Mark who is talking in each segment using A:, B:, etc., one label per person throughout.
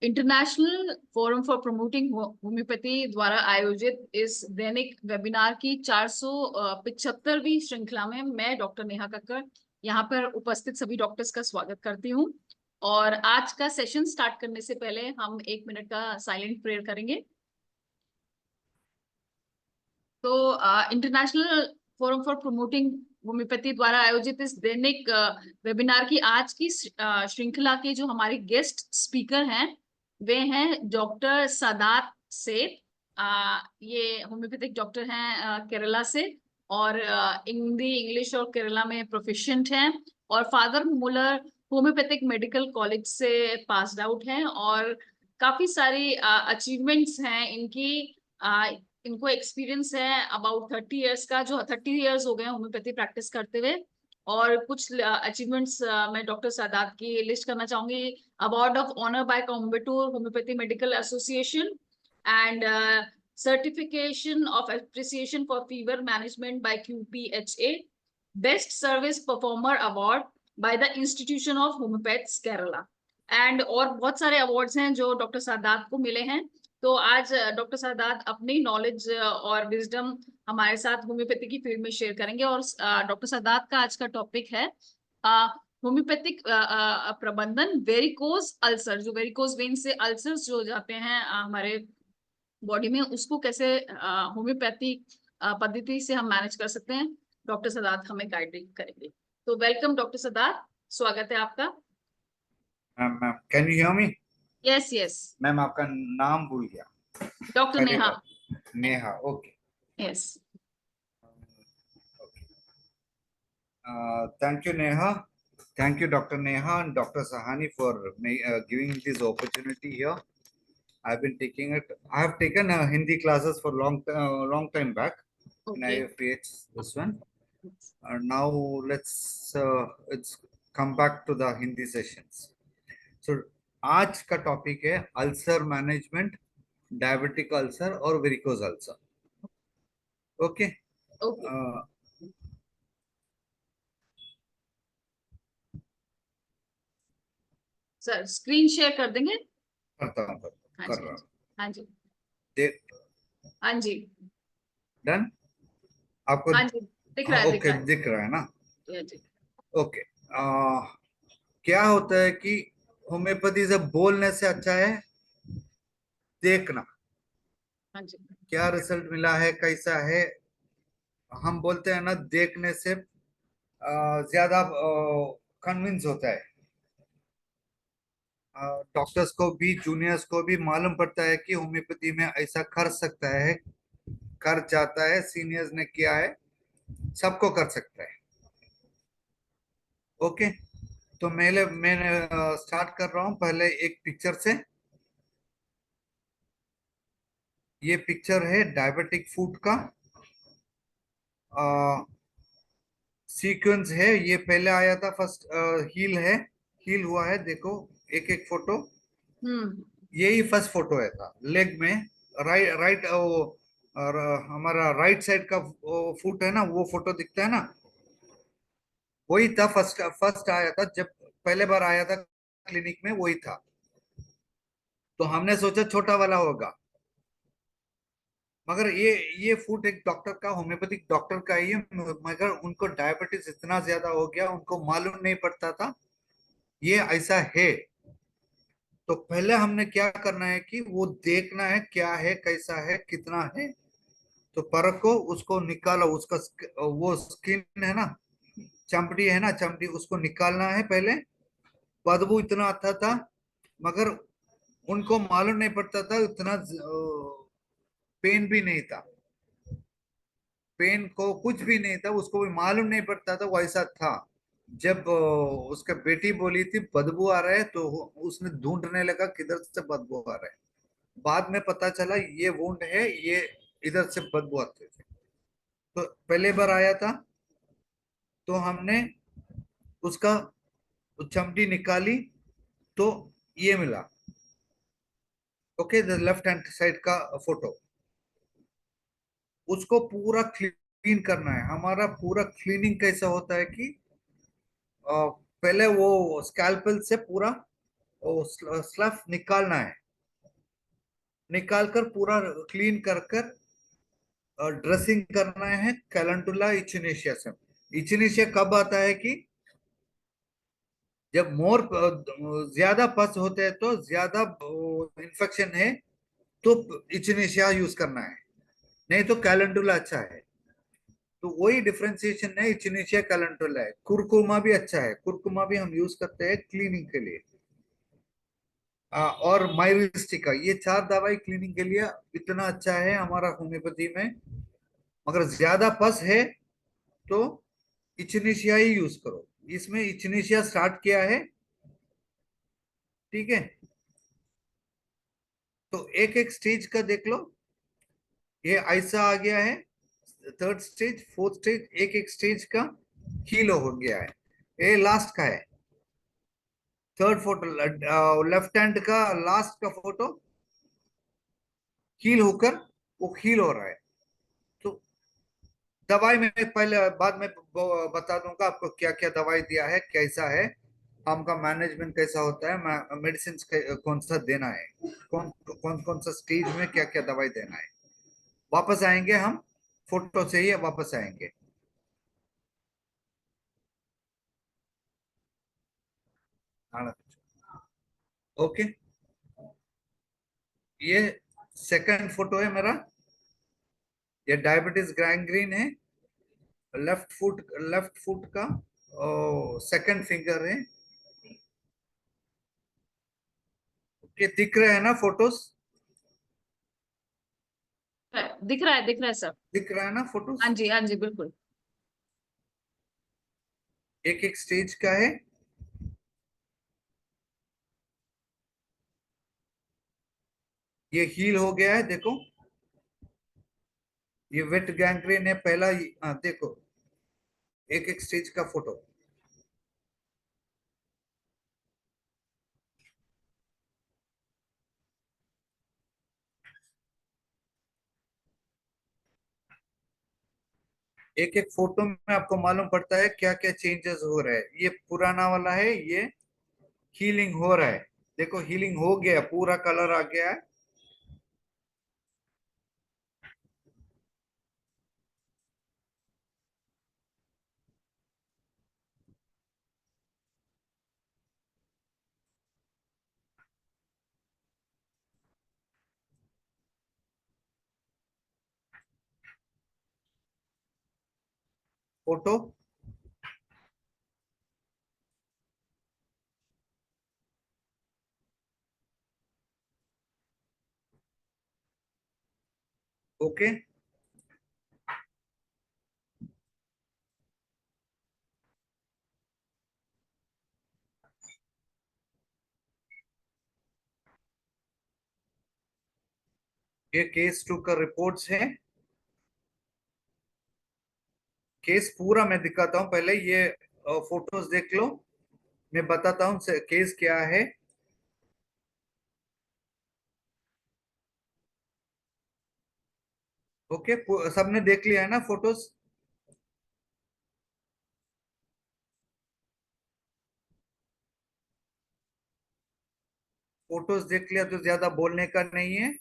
A: International forum for promoting homeopathy द्वारा आयोजित इस दैनिक वेबिनार की 475वीं श्रृंखला में मैं डॉक्टर नेहा कक्कड़ यहाँ पर उपस्थित सभी डॉक्टर्स का स्वागत करती हूँ। और आज का सेशन स्टार्ट करने से पहले हम 1 मिनट का साइलेंट प्रेयर करेंगे। तो international forum for promoting homeopathy द्वारा आयोजित इस दैनिक वेबिनार की आज की श्रृंखला के जो हमारे गेस्ट स्पीकर हैं वे हैं डॉक्टर सादात सेठ। ये होम्योपैथिक डॉक्टर हैं केरला से, और हिंदी, इंग्लिश और केरला में प्रोफिशिएंट हैं, और फादर मुलर होम्योपैथिक मेडिकल कॉलेज से पास्ड आउट हैं, और काफी सारी अचीवमेंट्स हैं इनकी। इनको एक्सपीरियंस है अबाउट 30 इयर्स का, जो 30 इयर्स हो गए होम्योपैथी प्रैक्टिस करते हुए। और कुछ अचीवमेंट्स मैं डॉक्टर सादात की लिस्ट करना चाहूंगी। Award of honour by Coimbatore homeopathy medical association and certification of appreciation for fever management by QPHA, best service performer award by the institution of homeopaths Kerala, and और बहुत सारे अवार्ड्स हैं जो डॉक्टर सादात को मिले हैं। तो आज डॉक्टर सादात अपनी नॉलेज और विजडम हमारे साथ होम्योपैथी की फील्ड में शेयर करेंगे। और डॉक्टर सादात का आज का टॉपिक है होम्योपैथिक प्रबंधन वेरिकोज अल्सर, जो वेरिकोज वेन से अल्सर्स जो जाते हैं हमारे बॉडी में, उसको कैसे होम्योपैथी पद्धति से हम मैनेज कर सकते हैं। डॉक्टर सादात हमें गाइड करेंगे। तो वेलकम डॉक्टर सादात, स्वागत है आपका।
B: Ma'am, can you hear me?
A: Yes yes
B: ma'am, आपका नाम भूल गया।
A: Doctor Neha.
B: Neha, okay.
A: Yes.
B: Thank you, Neha. Thank you, Dr. Neha and Dr. Sahani for giving this opportunity here. I have taken Hindi classes for long time back in Ifph, this one. Now let's come back to the Hindi sessions. So आज का topic है ulcer management, diabetic ulcer और varicose ulcer. Okay.
A: Sir screen share कर देंगे?
B: करता हूँ, कर रहा हूँ।
A: हाँ जी,
B: देख।
A: हाँ जी,
B: डन। आपको
A: हाँ जी दिख रहा है,
B: ओके, दिख रहा है ना?
A: जी।
B: ओके। क्या होता है कि होम्योपैथी से बोलने से अच्छा है देखना।
A: हाँ जी।
B: क्या रिजल्ट मिला है, कैसा है, हम बोलते हैं ना, देखने से ज्यादा कन्विंस होता है। डॉक्टर्स को भी, जूनियर्स को भी मालूम पड़ता है कि होम्योपैथी में ऐसा कर सकता है, कर जाता है, सीनियर्स ने किया है, सबको कर सकता है। ओके। तो मैंने स्टार्ट कर रहा हूं पहले एक पिक्चर से। ये पिक्चर है डायबिटिक फूड का सीक्वेंस है। ये पहले आया था, फर्स्ट हील है, हील हुआ है, देखो एक एक फोटो। यही फर्स्ट फोटो है था लेग में, राइट और हमारा राइट साइड का फुट है ना, वो फोटो दिखता है ना, वही था फर्स्ट आया था जब पहले बार आया था क्लिनिक में, वही था। तो हमने सोचा छोटा वाला होगा, मगर ये फूड एक डॉक्टर का, होम्योपैथिक डॉक्टर का ही है, मगर उनको डायबिटीज इतना ज्यादा हो गया, उनको मालूम नहीं पड़ता था ये ऐसा है। तो पहले हमने क्या करना है कि वो देखना है क्या है, कैसा है, कितना है। तो परख को उसको निकालो, उसका वो स्किन है ना, चमड़ी है ना, चमड़ी उसको निकालना है पहले। बदबू इतना आता था, मगर उनको मालूम नहीं पड़ता था, इतना पेन भी नहीं था, पेन को कुछ भी नहीं था, उसको भी मालूम नहीं पड़ता था, वैसा था। जब उसका बेटी बोली थी बदबू आ रहा है, तो उसने ढूंढने लगा किधर से बदबू आ रहा है। बाद में पता चला ये वुंड है, ये इधर से बदबू आते थे। तो पहले बार आया था तो हमने उसका चमड़ी निकाली, तो ये मिला। Okay, the left hand side का फोटो। उसको पूरा क्लीन करना है। हमारा पूरा क्लीनिंग कैसा होता है कि पहले वो स्कैल्पेल से पूरा वो स्लफ निकालना है, निकाल कर पूरा क्लीन कर कर ड्रेसिंग करना है कैलेंडुला इचिनेशिया से। इचिनेशिया कब आता है कि जब मोर ज्यादा पस होते हैं तो ज्यादा इन्फेक्शन है, तो इचिनेशिया यूज करना है, नहीं तो कैलेंडुला अच्छा है। तो वही डिफरेंशिएशन है, इचिनेशिया कैलेंडुला है। कुरकुमा भी अच्छा है, कुरकुमा भी हम यूज करते हैं क्लीनिंग के लिए। और माइरिस्टिका, ये चार दवाई क्लीनिंग के लिए इतना अच्छा है हमारा होम्योपैथी में। मगर ज्यादा पस है तो इचिनेशिया ही यूज करो। इसमें इचिनेशिया स्टार्ट किया है, ठीक है। तो एक एक स्टेज का देख लो, ये ऐसा आ गया है, थर्ड स्टेज, फोर्थ स्टेज, एक एक स्टेज का हील हो गया है। ये लास्ट का है, थर्ड फोटो, लेफ्ट हैंड का लास्ट का फोटो हील होकर वो हील हो रहा है। तो दवाई में पहले बाद में बता दूंगा आपको क्या क्या दवाई दिया है, कैसा है हमका मैनेजमेंट, कैसा होता है मेडिसिन, कौन सा देना है, कौन कौन कौन सा स्टेज में क्या क्या दवाई देना है। वापस आएंगे हम, फोटो से ही वापस आएंगे। ओके, ये सेकंड फोटो है मेरा, ये डायबिटीज गैंग्रीन है, लेफ्ट फुट का सेकंड फिंगर है। ओके, दिख रहे हैं ना फोटोज?
A: दिख रहा है सर।
B: दिख रहा है ना फोटोज?
A: हाँ जी, हाँ जी, बिल्कुल।
B: एक एक स्टेज का है। ये हील हो गया है, देखो। ये वेट गैंग्रीन है पहला देखो, एक एक स्टेज का फोटो। एक एक फोटो में आपको मालूम पड़ता है क्या क्या चेंजेस हो रहे हैं। ये पुराना वाला है, ये हीलिंग हो रहा है, देखो हीलिंग हो गया, पूरा कलर आ गया है। Photo, okay. ये केस 2 का रिपोर्ट्स है। केस पूरा मैं दिखाता हूँ, पहले ये फोटोज देख लो, मैं बताता हूँ केस क्या है। ओके, सबने देख लिया है ना फोटोज? फोटोज देख लिया तो ज्यादा बोलने का नहीं है,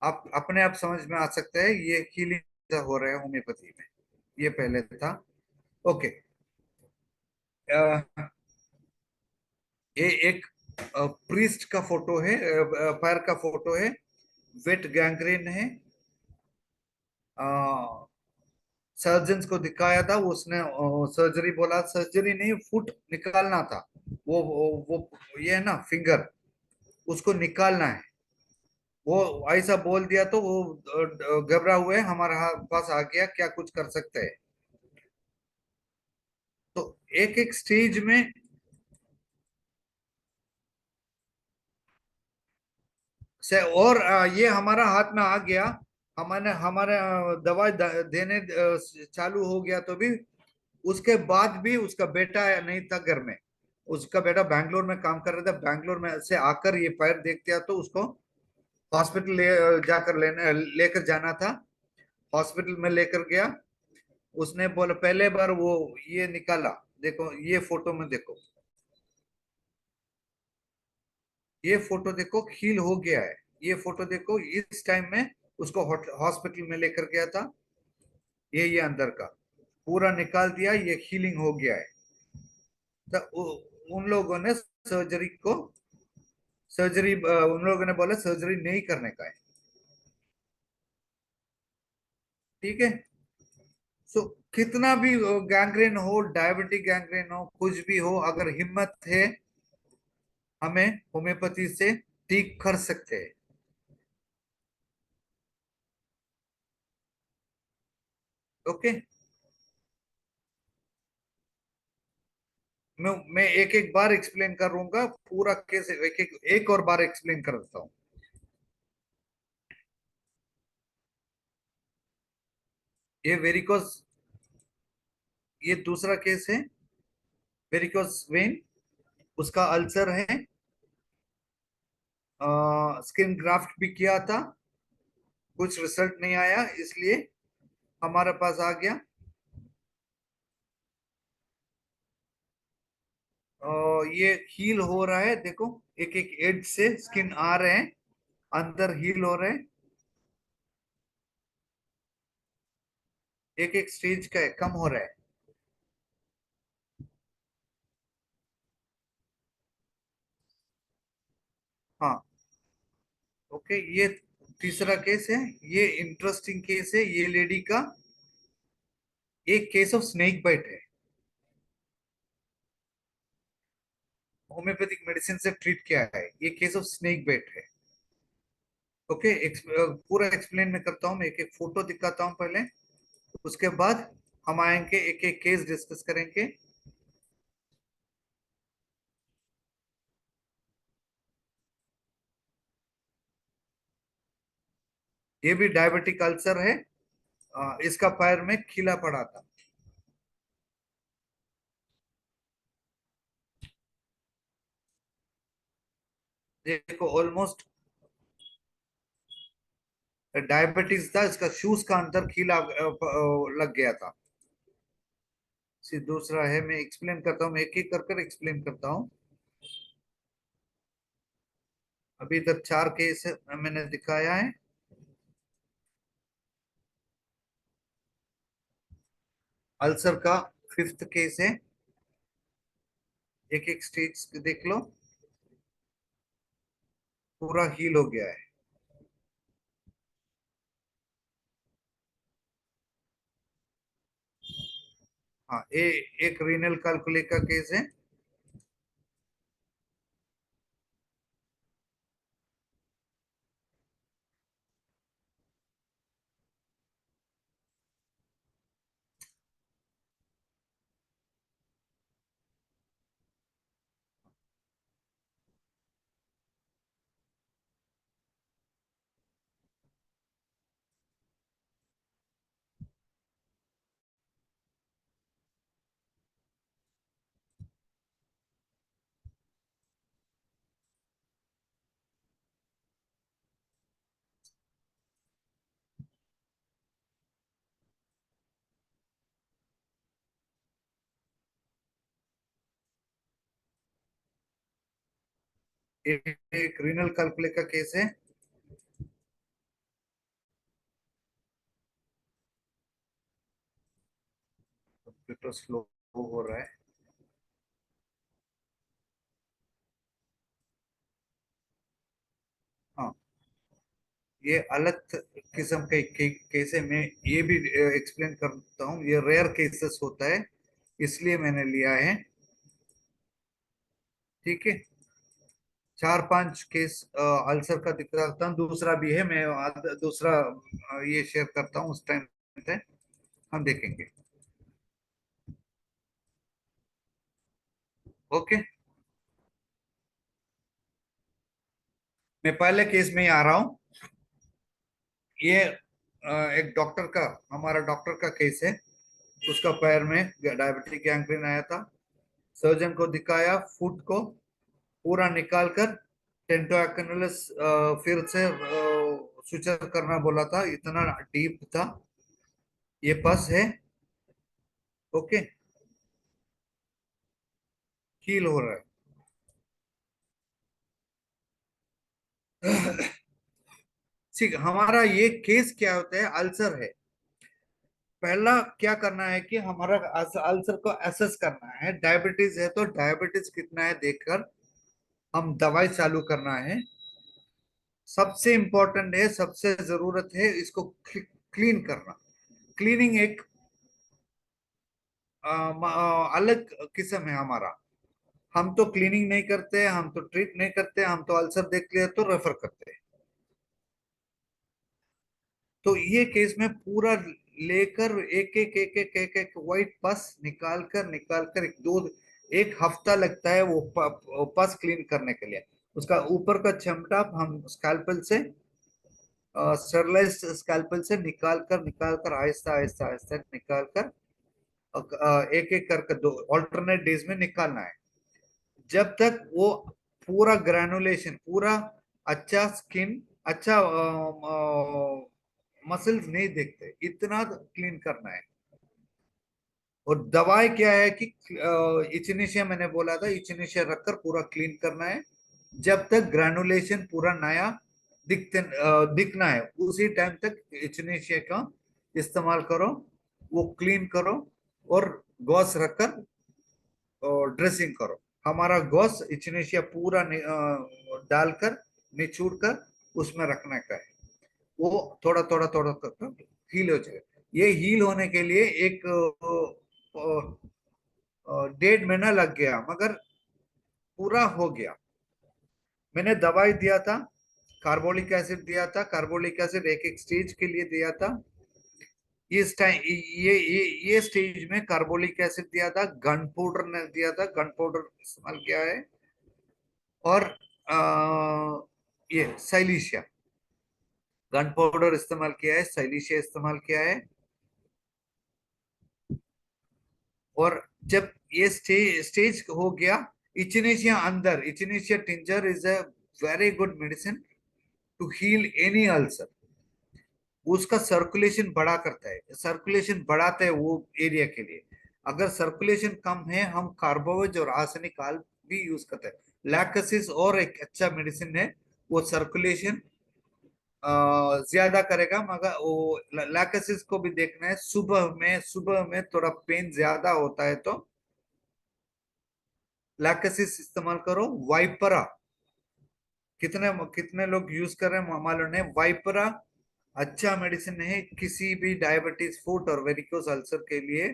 B: आप अपने आप समझ में आ सकता है ये हीलिंग हो रहा है होम्योपैथी में। ये पहले था। ओके, ये एक प्रीस्ट का फोटो है, पैर का फोटो है, वेट गैंग्रीन है। सर्जन को दिखाया था, उसने सर्जरी बोला, सर्जरी नहीं, फुट निकालना था। वो ये है ना फिंगर, उसको निकालना है। वो ऐसा बोल दिया तो वो घबरा हुए हमारे पास आ गया, क्या कुछ कर सकते हैं। तो एक एक स्टेज में से, और ये हमारा हाथ में आ गया, हमारे हमारे दवाई देने चालू हो गया तो भी, उसके बाद भी उसका बेटा नहीं था घर में। उसका बेटा बैंगलोर में काम कर रहा था, बैंगलोर में से आकर ये पैर देख दिया तो उसको हॉस्पिटल जाकर लेकर जाना था। हॉस्पिटल में लेकर गया, उसने बोला पहले बार वो ये निकाला, देखो ये फोटो में देखो। ये फोटो देखो, हील हो गया है। ये फोटो देखो, इस टाइम में उसको हॉस्पिटल में लेकर गया था। ये अंदर का पूरा निकाल दिया, ये हीलिंग हो गया है। तो उन लोगों ने सर्जरी उन लोगों ने बोला सर्जरी नहीं करने का है। ठीक है। सो कितना भी गैंग्रेन हो, डायबिटिक गैंग्रेन हो, कुछ भी हो, अगर हिम्मत है हमें होम्योपैथी से ठीक कर सकते हैं। ओके। मैं एक एक बार एक्सप्लेन करूंगा पूरा कैसे, एक और बार एक्सप्लेन कर देता हूँ। ये वेरिकोस, ये दूसरा केस है, वेरिकोस वेन। उसका अल्सर है, स्किन ग्राफ्ट भी किया था, कुछ रिजल्ट नहीं आया, इसलिए हमारे पास आ गया। ये हील हो रहा है, देखो एक एक एज से स्किन आ रहे हैं, अंदर हील हो रहे हैं, एक एक स्टेज का है, कम हो रहा है। हाँ। ओके, ये तीसरा केस है। ये इंटरेस्टिंग केस है, ये लेडी का एक केस ऑफ स्नेक बाइट है, होम्योपैथिक मेडिसिन से ट्रीट किया है। ये केस ऑफ स्नेक बाइट है। ओके, पूरा एक्सप्लेन मैं करता हूँ, मैं एक एक फोटो दिखाता हूँ पहले, उसके बाद हम आएंगे एक एक केस डिस्कस करेंगे। ये भी डायबिटिक अल्सर है, इसका पैर में खिला पड़ा था। देखो ऑलमोस्ट डायबिटीज था, इसका शूज का अंदर खिला लग गया था। दूसरा है, मैं एक्सप्लेन करता हूँ, मैं एक एक कर कर एक्सप्लेन करता हूँ। अभी तक 4 केस मैंने दिखाया है। अल्सर का 5th केस है, एक एक स्टेज देख लो, पूरा हील हो गया है। हाँ, एक रीनल कैलकुले का केस है। एक रीनल कैलकुले का केस है। कंप्यूटर स्लो हो रहा है। हाँ, ये अलग किस्म के केस है, मैं ये भी एक्सप्लेन करता हूँ। ये रेयर केसेस होता है, इसलिए मैंने लिया है। ठीक है। 4-5 केस अल्सर का दिखाता हूँ, दूसरा भी है, मैं दूसरा ये शेयर करता हूँ, उस टाइम पे हम देखेंगे। ओके, मैं पहले केस में ही आ रहा हूँ। ये एक डॉक्टर का, हमारा डॉक्टर का केस है। उसका पैर में डायबिटिक गैंग्रीन आया था, सर्जन को दिखाया, फुट को पूरा निकाल कर टेंटो एक्नोलस फिर से सुचर करना बोला था, इतना डीप था। ये पस है। ओके, हील हो रहा है। ठीक, हमारा ये केस क्या होता है, अल्सर है। पहला क्या करना है कि हमारा अल्सर को एसेस करना है। डायबिटीज है तो डायबिटीज कितना है देखकर हम दवाई चालू करना है। सबसे इंपॉर्टेंट है, सबसे जरूरत है इसको क्लीन करना। क्लीनिंग एक अलग किस्म है हमारा। हम तो क्लीनिंग नहीं करते, हम तो ट्रीट नहीं करते, हम तो अल्सर देख लिया तो रेफर करते हैं। तो ये केस में पूरा लेकर एक व्हाइट पस निकाल कर एक हफ्ता लगता है वो पस क्लीन करने के लिए। उसका ऊपर का चमड़ा हम स्कैल्पल से, स्टरलाइज्ड स्कैल्पल से निकाल कर आहिस्ता आहिस्ता आहिस्ता निकाल कर एक एक करके दो ऑल्टरनेट डेज में निकालना है। जब तक वो पूरा ग्रेनुलेशन, पूरा अच्छा स्किन, अच्छा मसल्स नहीं देखते, इतना क्लीन करना है। और दवाई क्या है कि इचिनेशिया, मैंने बोला था इचिनेशिया रखकर पूरा क्लीन करना है। जब तक ग्रेनुलेशन पूरा नया दिखना है उसी टाइम तक इचिनेशिया का इस्तेमाल करो। वो क्लीन करो और गॉस रखकर और ड्रेसिंग करो। हमारा गॉस इचिनेशिया पूरा डालकर निचोड़ कर उसमें रखने का है। वो थोड़ा थोड़ा थोड़ा थोड़ा हील हो जाएगा। ये हील होने के लिए एक 1.5 महीना लग गया, मगर पूरा हो गया। मैंने दवाई दिया था, कार्बोलिक एसिड दिया था। कार्बोलिक एसिड एक एक स्टेज के लिए दिया था। इस टाइम ये स्टेज में कार्बोलिक एसिड दिया था, गन पाउडर ने दिया था, गन पाउडर इस्तेमाल किया है। और ये साइलिशिया, गन पाउडर इस्तेमाल किया है, साइलिशिया इस्तेमाल किया है। और जब ये स्टेज हो गया, इचिनेशिया अंदर, echinacea tincture is a very good medicine to heal any ulcer. उसका सर्कुलेशन बढ़ा करता है, सर्कुलेशन बढ़ाता है वो एरिया के लिए। अगर सर्कुलेशन कम है, हम कार्बोवेज और आर्सेनिक आल भी यूज करते हैं। लैक्टोसिस और एक अच्छा मेडिसिन है, वो सर्कुलेशन ज्यादा करेगा। मगर वो लैक्टोसिस को भी देखना है, सुबह में थोड़ा पेन ज्यादा होता है तो लैक्टोसिस इस्तेमाल करो। वाइपरा, कितने कितने लोग यूज कर रहे हैं मालूम नहीं। वाइपरा अच्छा मेडिसिन है किसी भी डायबिटीज, फुट और वेरिकोस अल्सर के लिए।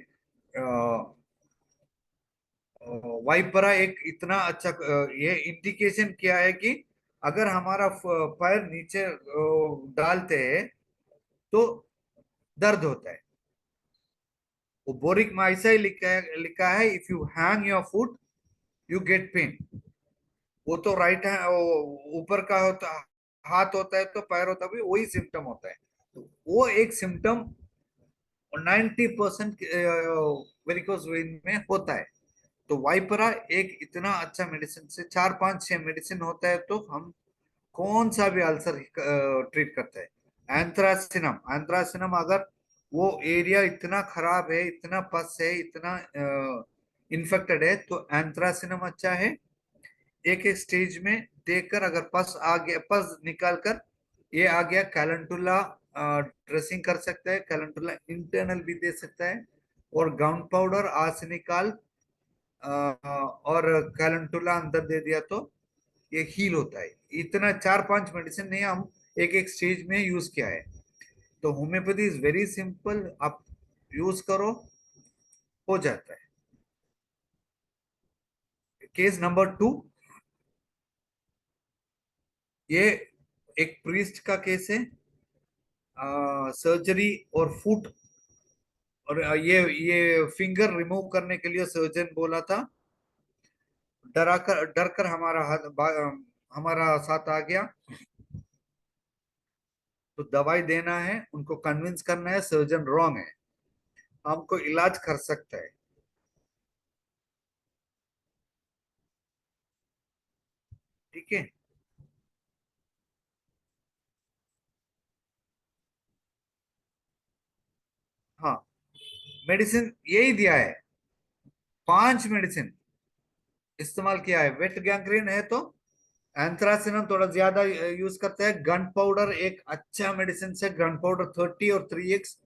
B: वाइपरा एक इतना अच्छा ये इंडिकेशन क्या है कि अगर हमारा पैर नीचे डालते हैं तो दर्द होता है। वो बोरिक में ऐसा ही लिखा है if you hang your foot you get pain. वो तो राइट है, ऊपर का होता, हाथ होता है तो पैर होता है, वही सिम्टम होता है। तो वो एक सिम्टम 90% वेरिकोस वेन में होता है। तो वाइपरा एक इतना अच्छा मेडिसिन, से 4 5 6 मेडिसिन होता है तो हम कौन सा भी अल्सर ट्रीट करते हैं। एंथ्रासिनम, एंथ्रासिनम अगर वो एरिया इतना खराब है, इतना पस है, इतना इन्फेक्टेड है तो एंथ्रासिनम अच्छा है। एक एक स्टेज में देखकर, अगर पस आ गया, पस निकाल कर ये आ गया, कैलेंडुला ड्रेसिंग कर सकता है, कैलेंडुला इंटरनल भी दे सकता है। और गाउन पाउडर, आर्सेनिकाल और कैलेंडुला अंदर दे दिया तो ये हील होता है। इतना 4 5 मेडिसिन नहीं, हम एक एक स्टेज में यूज किया है। तो होम्योपैथी इज वेरी सिंपल, आप यूज करो, हो जाता है। केस नंबर 2, ये एक प्रीस्ट का केस है। सर्जरी और फुट, और ये फिंगर रिमूव करने के लिए सर्जन बोला था। डर कर हमारा साथ आ गया। तो दवाई देना है, उनको कन्विंस करना है सर्जन रॉन्ग है, हमको इलाज कर सकता है। ठीक है। हाँ, मेडिसिन यही दिया है, 5 मेडिसिन इस्तेमाल किया है। वेट गैंग्रीन है तो एंथ्रासिनम थोड़ा ज्यादा यूज करते हैं। गन पाउडर एक अच्छा मेडिसिन है, गन पाउडर 30 और 3x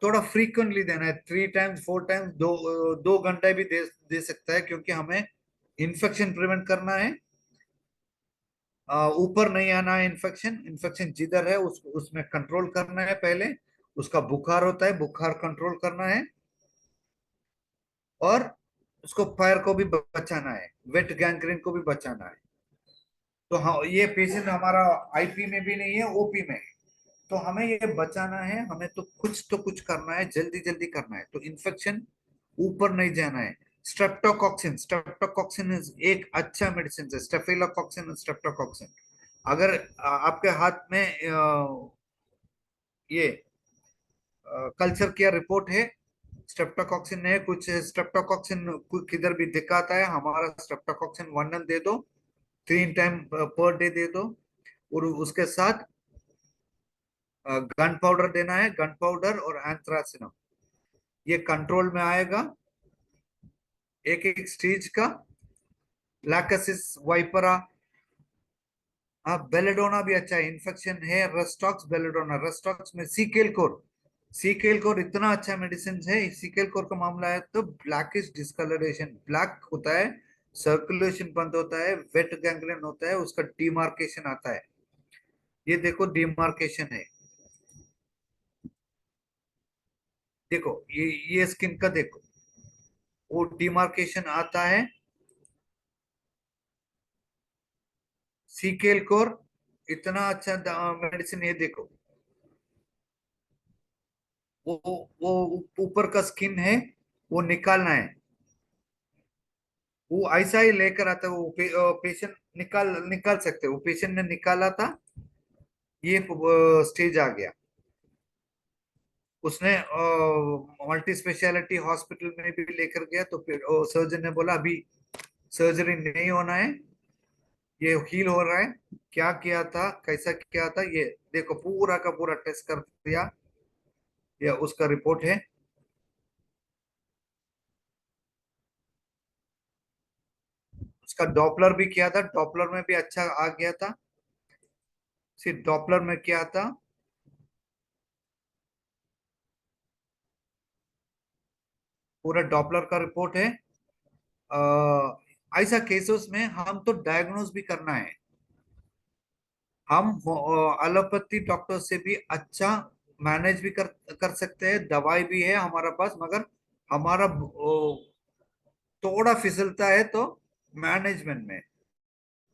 B: थोड़ा फ्रीक्वेंटली देना है, 3 टाइम्स 4 टाइम्स, 2 घंटे भी दे सकता है, क्योंकि हमें इन्फेक्शन प्रिवेंट करना है। ऊपर नहीं आना है इन्फेक्शन, इन्फेक्शन जिधर है उसमें कंट्रोल करना है। पहले उसका बुखार होता है, बुखार कंट्रोल करना है, और उसको फायर को भी बचाना है, वेट गैंग्रीन को भी बचाना है। तो हाँ, ये पेशेंट हमारा आईपी में भी नहीं है, ओपी में है। तो हमें ये बचाना है, हमें तो कुछ करना है, जल्दी जल्दी करना है, तो इन्फेक्शन ऊपर नहीं जाना है। स्ट्रेप्टोकॉक्सिन, स्ट्रेप्टोकॉक्सिन एक अच्छा मेडिसिन है, स्टेफिलोकॉक्सिन और स्ट्रेप्टोकॉक्सिन। अगर आपके हाथ में ये कल्चर किया रिपोर्ट है, स्ट्रेप्टोकॉक्सिन है, कुछ स्ट्रेप्टोकॉक्सिन किधर भी दिखाता है, हमारा स्ट्रेप्टोकॉक्सिन 1 दे दो, 3 टाइम पर डे दे दो। और उसके साथ गन पाउडर देना है, गन पाउडर और एंथ्रासिनम। ये कंट्रोल में आएगा, एक एक स्टेज का। लैकेसिस वाइपरा, हाँ बेलेडोना भी अच्छा है, इन्फेक्शन है, रेस्टॉक्स बेलेडोना, रेस्टॉक्स में सीकेल कोर, सीकेल कोर इतना अच्छा मेडिसिन है। सीकेल कोर का मामला है तो ब्लैकिश डिस्कलरेशन, ब्लैक होता है, सर्कुलेशन बंद होता है, वेट गैंग्रीन होता है, उसका डिमार्केशन आता है। ये देखो डिमार्केशन है, देखो ये स्किन का देखो, वो डिमार्केशन आता है। सीकेल कोर इतना अच्छा मेडिसिन, ये देखो, वो ऊपर का स्किन है, वो निकालना है। वो ऐसा ही लेकर आता है, वो पेशेंट निकाल निकाल सकते हैं, वो पेशेंट ने निकाला था, ये स्टेज आ गया। उसने मल्टी स्पेशलिटी हॉस्पिटल में भी लेकर गया, तो फिर सर्जन ने बोला अभी सर्जरी नहीं होना है, ये हील हो रहा है। क्या किया था, कैसा किया था, ये देखो पूरा का पूरा टेस्ट कर दिया, ये उसका रिपोर्ट है। उसका डॉपलर भी किया था, डॉपलर में भी अच्छा आ गया था। सिर्फ डॉपलर में किया था, पूरा डॉपलर का रिपोर्ट है। ऐसा केसेस में हम तो डायग्नोज भी करना है, हम एलोपैथी डॉक्टर से भी अच्छा मैनेज भी कर सकते हैं, दवाई भी है हमारे पास, मगर हमारा थोड़ा फिसलता है तो मैनेजमेंट में।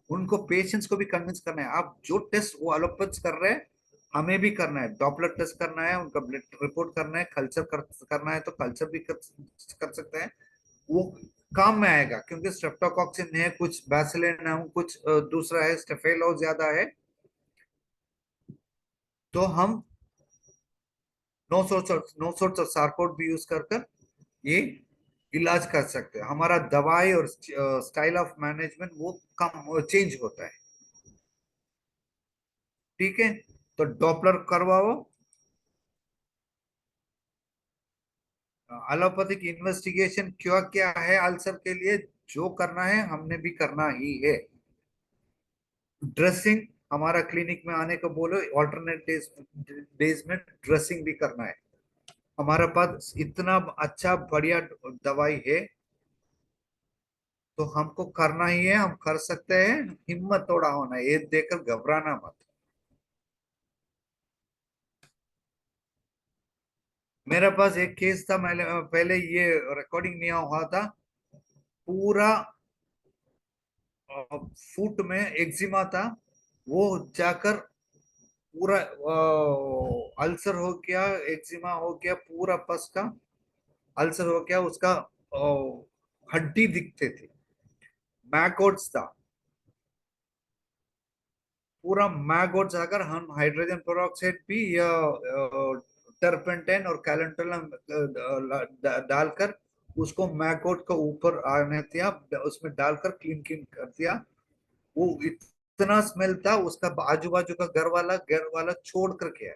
B: उनको पेशेंट्स को भी कन्विंस करना है, आप जो टेस्ट वो एलोपैथ्स कर रहे हैं हमें भी करना है, डॉपलर टेस्ट करना है, उनका ब्लड रिपोर्ट करना है, करना है तो कल्चर भी कर सकते हैं। वो काम में आएगा, क्योंकि स्ट्रेप्टोकॉक्सिन है, कुछ बैसिलिन है, कुछ दूसरा है, स्टेफेलो ज्यादा है। तो हम नो सोर्स ऑफ सार्कोड भी यूज कर ये इलाज कर सकते हैं। हमारा दवाई और स्टाइल ऑफ मैनेजमेंट वो कम चेंज होता है। ठीक है, तो डॉपलर करवाओ। एलोपैथिक इन्वेस्टिगेशन क्या क्या है अल्सर के लिए, जो करना है हमने भी करना ही है। ड्रेसिंग, हमारा क्लिनिक में आने को बोलो, ऑल्टरनेट डेज में ड्रेसिंग भी करना है। हमारे पास इतना अच्छा बढ़िया दवाई है, तो हमको करना ही है, हम कर सकते हैं। हिम्मत थोड़ा होना है, ये देखकर घबराना मत। मेरे पास एक केस था, मैंने पहले ये रिकॉर्डिंग नहीं हुआ था, पूरा फुट में एक्जिमा था, वो जाकर पूरा अल्सर हो गया, एक्जिमा हो गया, पूरा पस का अल्सर हो गया, उसका हड्डी दिखते थे, मैगोट्स था, पूरा मैगोट्स। अगर हम हाइड्रोजन पेरोक्साइड भी या टर्पेंटाइन और कैलेंटोलम डालकर उसको मैगोट का ऊपर आने दिया, उसमें डालकर क्लीन क्लीन कर दिया, वो इतना स्मेल था, उसका आजू बाजू का घर वाला छोड़ कर गया,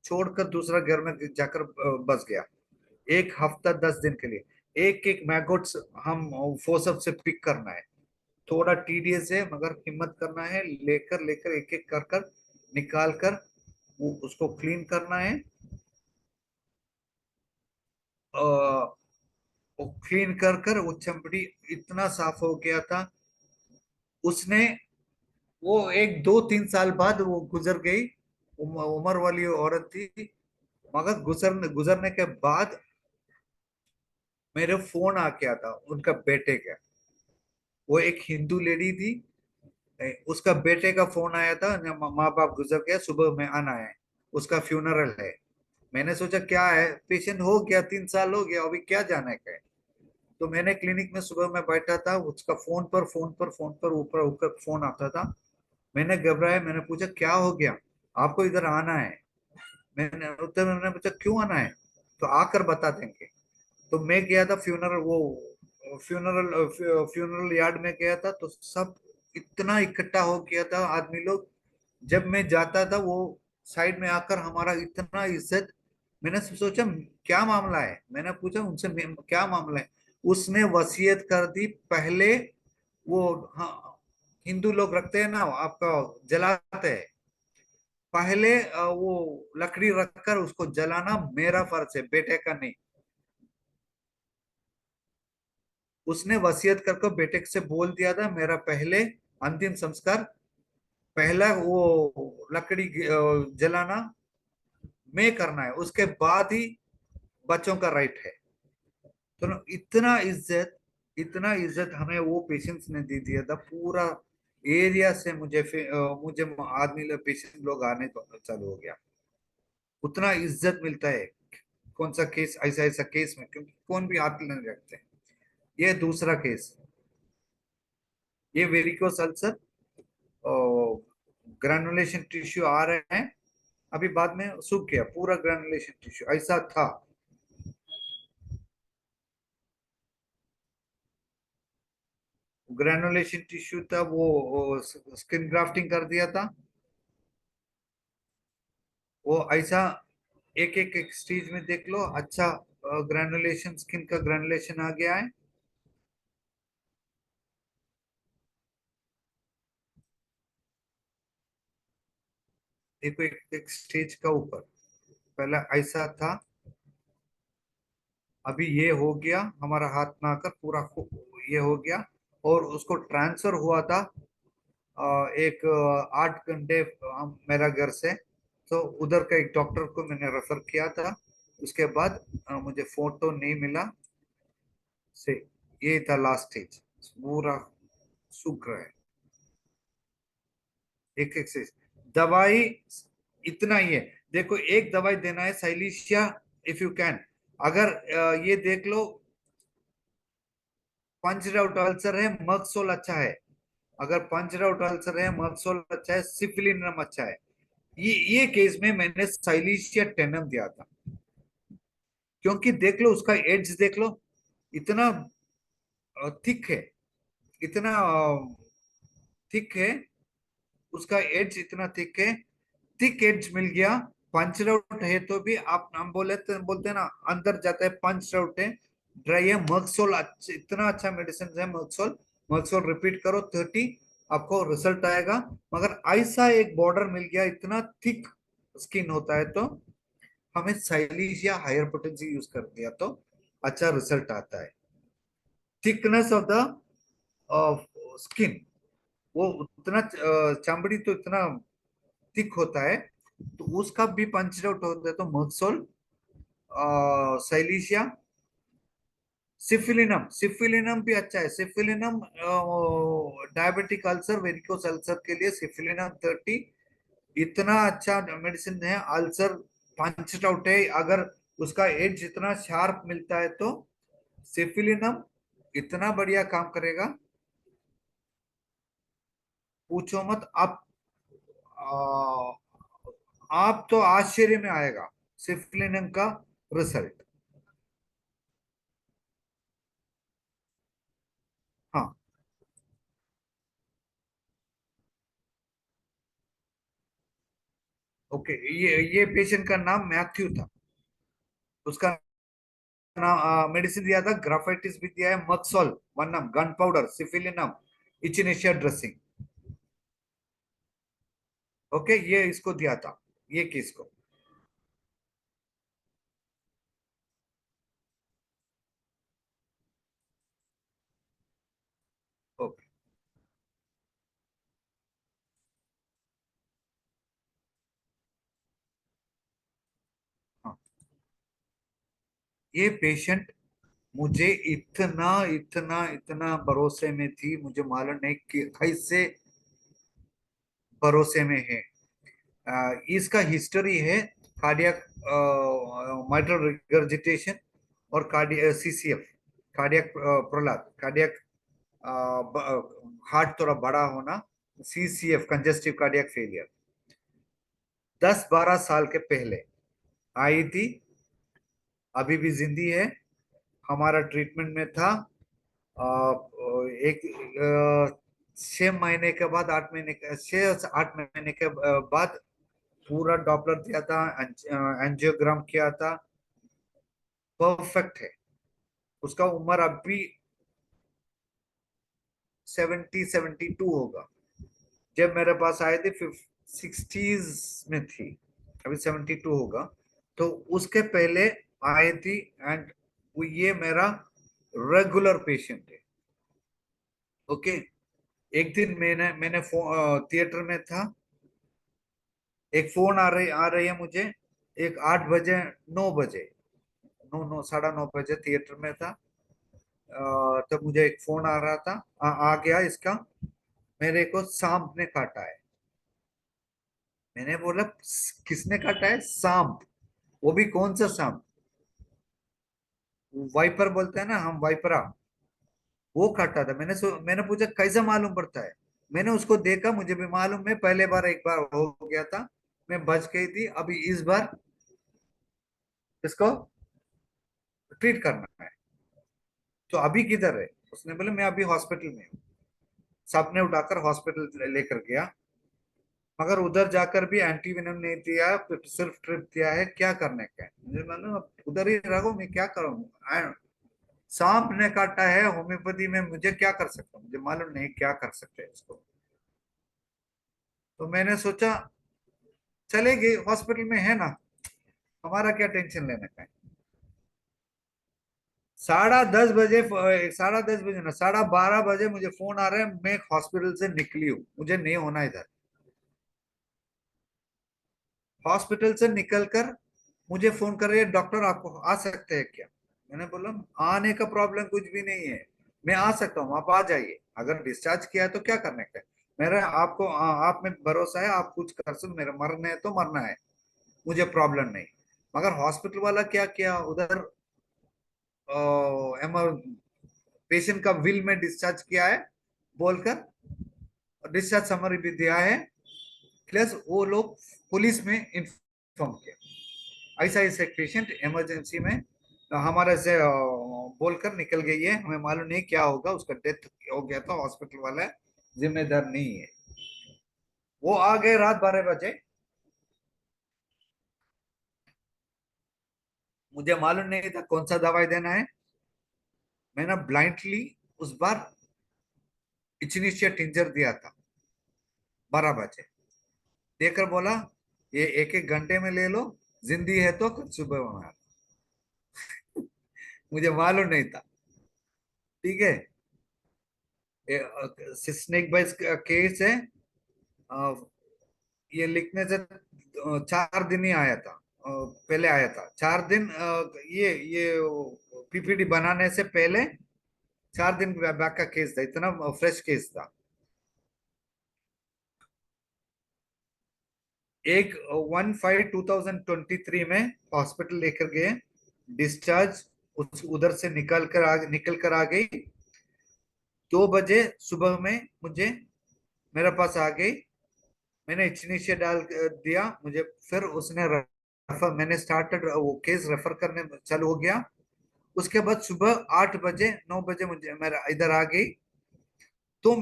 B: छोड़कर दूसरा घर में जाकर बस गया, 1 हफ्ता 10 दिन के लिए। एक एक मैगोट्स हम फोसप से पिक करना है, थोड़ा टीडियस है, मगर हिम्मत करना है, लेकर लेकर एक एक कर कर निकाल कर वो उसको क्लीन करना है। वो क्लीन कर कर वो चमड़ी इतना साफ हो गया था। उसने वो एक 2-3 साल बाद वो गुजर गई। उम्र वाली औरत थी, मगर गुजरने के बाद मेरे फोन आ गया था उनका बेटे का। वो एक हिंदू लेडी थी, उसका बेटे का फोन आया था, माँ बाप गुजर गए, सुबह में आना है, उसका फ्यूनरल है। मैंने सोचा क्या है, पेशेंट हो गया, 3 साल हो गया, अभी क्या जाने का है। तो मैंने क्लिनिक में सुबह में बैठा था, उसका फोन पर ऊपर ऊपर फोन आता था। मैंने घबराया, मैंने पूछा क्या हो गया, आपको इधर आना है। मैंने पूछा क्यों आना है, तो आकर बता देंगे। तो मैं गया था फ्यूनरल यार्ड में गया था, तो सब इतना इकट्ठा हो गया था आदमी लोग। जब मैं जाता था वो साइड में आकर हमारा इतना इज्जत। मैंने सोचा क्या मामला है, मैंने पूछा उनसे क्या मामला है। उसने वसीयत कर दी पहले, वो, हाँ, हिंदू लोग रखते हैं ना आपका, जलाते हैं पहले, वो लकड़ी रखकर उसको जलाना मेरा फर्ज है, बेटे का नहीं। उसने वसीयत करके बेटे से बोल दिया था मेरा पहले अंतिम संस्कार, पहला वो लकड़ी जलाना मैं करना है, उसके बाद ही बच्चों का राइट है। तो इतना इज्जत हमें वो पेशेंट्स ने दे दिया था। पूरा एरिया से मुझे आदमी लोग, पेशेंट लोग आने चालू हो गया। उतना इज्जत मिलता है। कौन सा केस, ऐसा ऐसा केस में, क्योंकि कौन भी हाथ नहीं रखते। ये दूसरा केस, ये वेरिकोस अल्सर, ग्रेनुलेशन टिश्यू आ रहे हैं, अभी बाद में सूख गया पूरा ग्रेनुलेशन टिश्यू, ऐसा था। ग्रेनुलेशन टिश्यू था, वो स्किन ग्राफ्टिंग कर दिया था। वो ऐसा एक एक एक स्टेज में देख लो, अच्छा ग्रेनुलेशन, स्किन का ग्रेनुलेशन आ गया है। देखो एक एक स्टेज का ऊपर, पहला ऐसा था, अभी ये हो गया, हमारा हाथ में आकर पूरा ये हो गया। और उसको ट्रांसफर हुआ था एक 8 घंटे मेरा घर से, तो उधर का एक डॉक्टर को मैंने रेफर किया था। उसके बाद मुझे फोटो नहीं मिला से, ये था लास्ट स्टेज, पूरा सूख रहा है। एक एक से दवाई इतना ही है। देखो एक दवाई देना है साइलिशिया, इफ यू कैन, अगर ये देख लो, पंच आउट अल्सर है, मक्सोल अच्छा है। अगर पंच आउट अल्सर है, मक्सोल अच्छा है, सिफिलिनम अच्छा है। ये केस में मैंने साइलिशिया टेनम दिया था, क्योंकि देख लो उसका एड्स देख लो, इतना थिक है, इतना थिक है, उसका एड्ज इतना थिक है। थिक एड्ज मिल गया। पंच आउट है तो भी आप नाम बोलते हैं ना, अंदर जाता है, पंच आउट है, ड्राई है। मक्सोल इतना अच्छा मेडिसिन है मक्सोल। मक्सोल रिपीट करो 30, आपको रिजल्ट आएगा। मगर ऐसा एक बॉर्डर मिल गया, इतना थिक स्किन होता है, तो हमें साइलिश या हायर पोटेंसी यूज कर दिया तो अच्छा रिजल्ट आता है। थिकनेस ऑफ द स्किन, वो उतना चमड़ी तो इतना थिक होता है, तो उसका भी पंच आउट होता है, तो मक्सोल, साइलिशिया, सिफिलिनम, सिफिलिनम भी अच्छा है। सिफिलिनम डायबिटिक अल्सर, वेरिकोस अल्सर के लिए सिफिलिनम 30 इतना अच्छा मेडिसिन है। अल्सर पंच आउट है, अगर उसका एज इतना शार्प मिलता है तो सिफिलिनम इतना बढ़िया काम करेगा, पूछो मत आप तो आश्चर्य में आएगा सिफिलिनम का रिजल्ट। हाँ, ओके, ये पेशेंट का नाम मैथ्यू था। उसका नाम मेडिसिन दिया था, ग्राफाइटिस भी दिया है, मक्सोल, वनम, gunpowder, syphilinum, echinacea dressing. Okay, ये इसको दिया था, ये केस को। ओके, हाँ। ये पेशेंट मुझे इतना इतना इतना भरोसे में थी, मुझे मालूम नहीं कि कैसे भरोसे में है। इसका हिस्ट्री है कार्डियक माइट्रल रिगर्जिटेशन और cardiac CCF, cardiac prolapse, cardiac heart थोड़ा बड़ा होना, सीसीएफ कंजेस्टिव कार्डियक फेलियर। 10-12 साल के पहले आई थी, अभी भी जिंदी है, हमारा ट्रीटमेंट में था। एक 6 महीने के बाद, 8 महीने, 6 से 8 महीने के बाद पूरा डॉपलर दिया था, एंजियोग्राम किया था, परफेक्ट है। उसका उम्र अभी 72 होगा। जब मेरे पास आए थे 60s में थी, अभी 72 होगा। तो उसके पहले आए थी, एंड ये मेरा रेगुलर पेशेंट है। ओके, एक दिन मैंने मैंने थिएटर में था, एक फोन आ रही है मुझे, एक 8 बजे, 9 बजे, 9, 9, 9:30 बजे थिएटर में था। तब मुझे एक फोन आ रहा था, आ गया इसका, मेरे को सांप ने काटा है। मैंने बोला किसने काटा है? सांप। वो भी कौन सा सांप? वाइपर बोलते हैं ना हम, वाइपरा, वो काटा था। मैंने पूछा कैसे मालूम पड़ता है? मैंने उसको देखा, मुझे भी मालूम है, पहले बार एक बार हो गया था, मैं बच गई थी, अभी इस बार इसको ट्रीट करना है। तो अभी किधर है? उसने बोला मैं अभी हॉस्पिटल में हूँ। सबने उठाकर हॉस्पिटल लेकर गया, मगर उधर जाकर भी एंटी वेनम नहीं दिया, सिर्फ ट्रिप दिया है। क्या करने का है? मुझे मालूम, अब उधर ही रहो, मैं क्या करूँ? सांप ने काटा है, होम्योपैथी में मुझे क्या कर सकता हूँ? मुझे मालूम नहीं क्या कर सकते हैं इसको। तो मैंने सोचा चलेगी, हॉस्पिटल में है ना, हमारा क्या टेंशन लेने का है। 10:30 बजे, 10:30 बजे ना, 12:30 बजे मुझे फोन आ रहा है, मैं हॉस्पिटल से निकली हूँ, मुझे नहीं होना इधर। हॉस्पिटल से निकलकर मुझे फोन कर रही है, डॉक्टर आपको आ सकते हैं क्या? मैंने बोला आने का प्रॉब्लम कुछ भी नहीं है, मैं आ सकता हूँ, आप आ जाइए। अगर डिस्चार्ज किया है तो क्या करने का है? मेरा आपको आप में भरोसा है, आप कुछ कर सकते, मेरा मरना है तो मरना है, मुझे प्रॉब्लम नहीं। मगर हॉस्पिटल वाला क्या किया उधर, पेशेंट का विल में डिस्चार्ज किया है बोलकर डिस्चार्ज समरी भी दिया है, प्लस वो लोग पुलिस में इन्फॉर्म किया ऐसा ऐसा एक पेशेंट इमरजेंसी में हमारे से बोलकर निकल गई है, हमें मालूम नहीं क्या होगा, उसका डेथ हो गया था, हॉस्पिटल वाला जिम्मेदार नहीं है। वो आ गए रात 12 बजे, मुझे मालूम नहीं था कौन सा दवाई देना है। मैंने ब्लाइंडली उस बार इचिनिशिया टिंजर दिया था 12 बजे, देकर बोला ये एक एक घंटे में ले लो, जिंदी है तो कल सुबह में आ। मुझे मालूम नहीं था। ठीक है, स्नेक बाइट केस है। अ, ये लिखने से 4 दिन ही आया था, पहले आया था 4 दिन। ये पीपीडी बनाने से पहले 4 दिन बैक का केस था, इतना फ्रेश केस था। एक 1/5/2023 में हॉस्पिटल लेकर गए, डिस्चार्ज उधर से निकल कर आ गई। 2 बजे सुबह में मुझे मेरे पास आ गई, मैंने इचिनीशिया डाल दिया मुझे, फिर उसने रेफर, मैंने स्टार्टेड वो केस रेफर करने चालू हो गया। उसके बाद सुबह 8 बजे, 9 बजे मुझे मेरा इधर आ गई। तो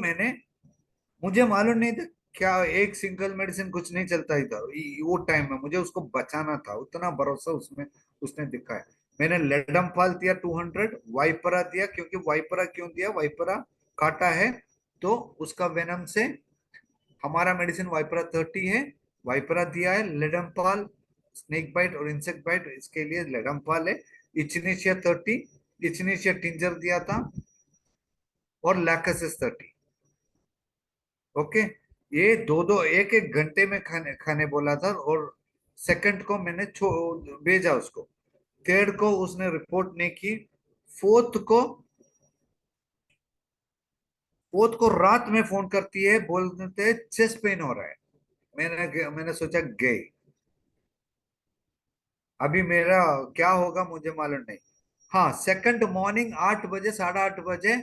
B: मुझे मालूम नहीं था क्या, एक सिंगल मेडिसिन कुछ नहीं चलता इधर वो टाइम में, मुझे उसको बचाना था, उतना भरोसा उसमें उसने दिखाया। मैंने लेडमफाल दिया 200, वाइपरा दिया, क्योंकि वाइपरा क्यों दिया, वाइपरा काटा है तो उसका वेनम से हमारा मेडिसिन वाइपरा 30 है, वाइपरा दिया है। लेडमपाल स्नेक बाइट और इंसेक्ट बाइट, इसके लिए लेडमपाल है। इचिनेशिया 30, इचिनेशिया टिंजर दिया था, और लैक्सिस 30। ओके, ये दो दो एक एक घंटे में खाने खाने बोला था, और सेकंड को मैंने भेजा उसको। थर्ड को उसने रिपोर्ट नहीं की। फोर्थ को फोर्थ को रात में फोन करती है, बोलते हैं चेस्ट पेन हो रहा है। मैंने सोचा गई, अभी मेरा क्या होगा मुझे मालूम नहीं। हाँ, सेकंड मॉर्निंग 8 बजे, 8:30 बजे,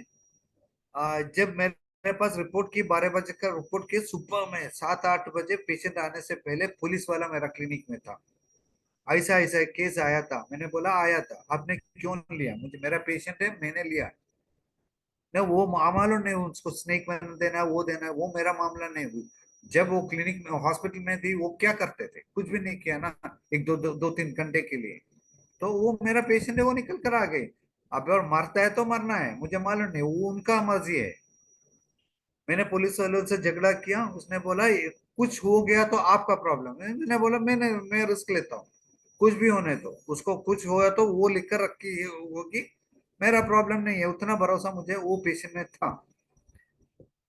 B: जब मेरे पास रिपोर्ट की, 12 बजे का रिपोर्ट की, सुबह में 7-8 बजे पेशेंट आने से पहले पुलिस वाला मेरा क्लिनिक में था। ऐसा ऐसा एक केस आया था। मैंने बोला आया था, आपने क्यों लिया? मुझे, मेरा पेशेंट है, मैंने लिया ना। वो मालूम नहीं उसको स्नेक वेनम देना है, वो देना है, वो मेरा मामला नहीं हुई। जब वो क्लिनिक में हॉस्पिटल में थी, वो क्या करते थे? कुछ भी नहीं किया ना, एक दो दो, 2-3 घंटे के लिए। तो वो मेरा पेशेंट है, वो निकल कर आ गए। अब और मरता है तो मरना है, मुझे मालूम नहीं, वो उनका मर्जी है। मैंने पुलिस वालों से झगड़ा किया, उसने बोला कुछ हो गया तो आपका प्रॉब्लम है। मैंने बोला मैं रिस्क लेता हूँ, कुछ भी होने दो, उसको कुछ हुआ तो वो लिख कर रखी होगी, मेरा प्रॉब्लम नहीं है। उतना भरोसा मुझे वो पेशेंट में था।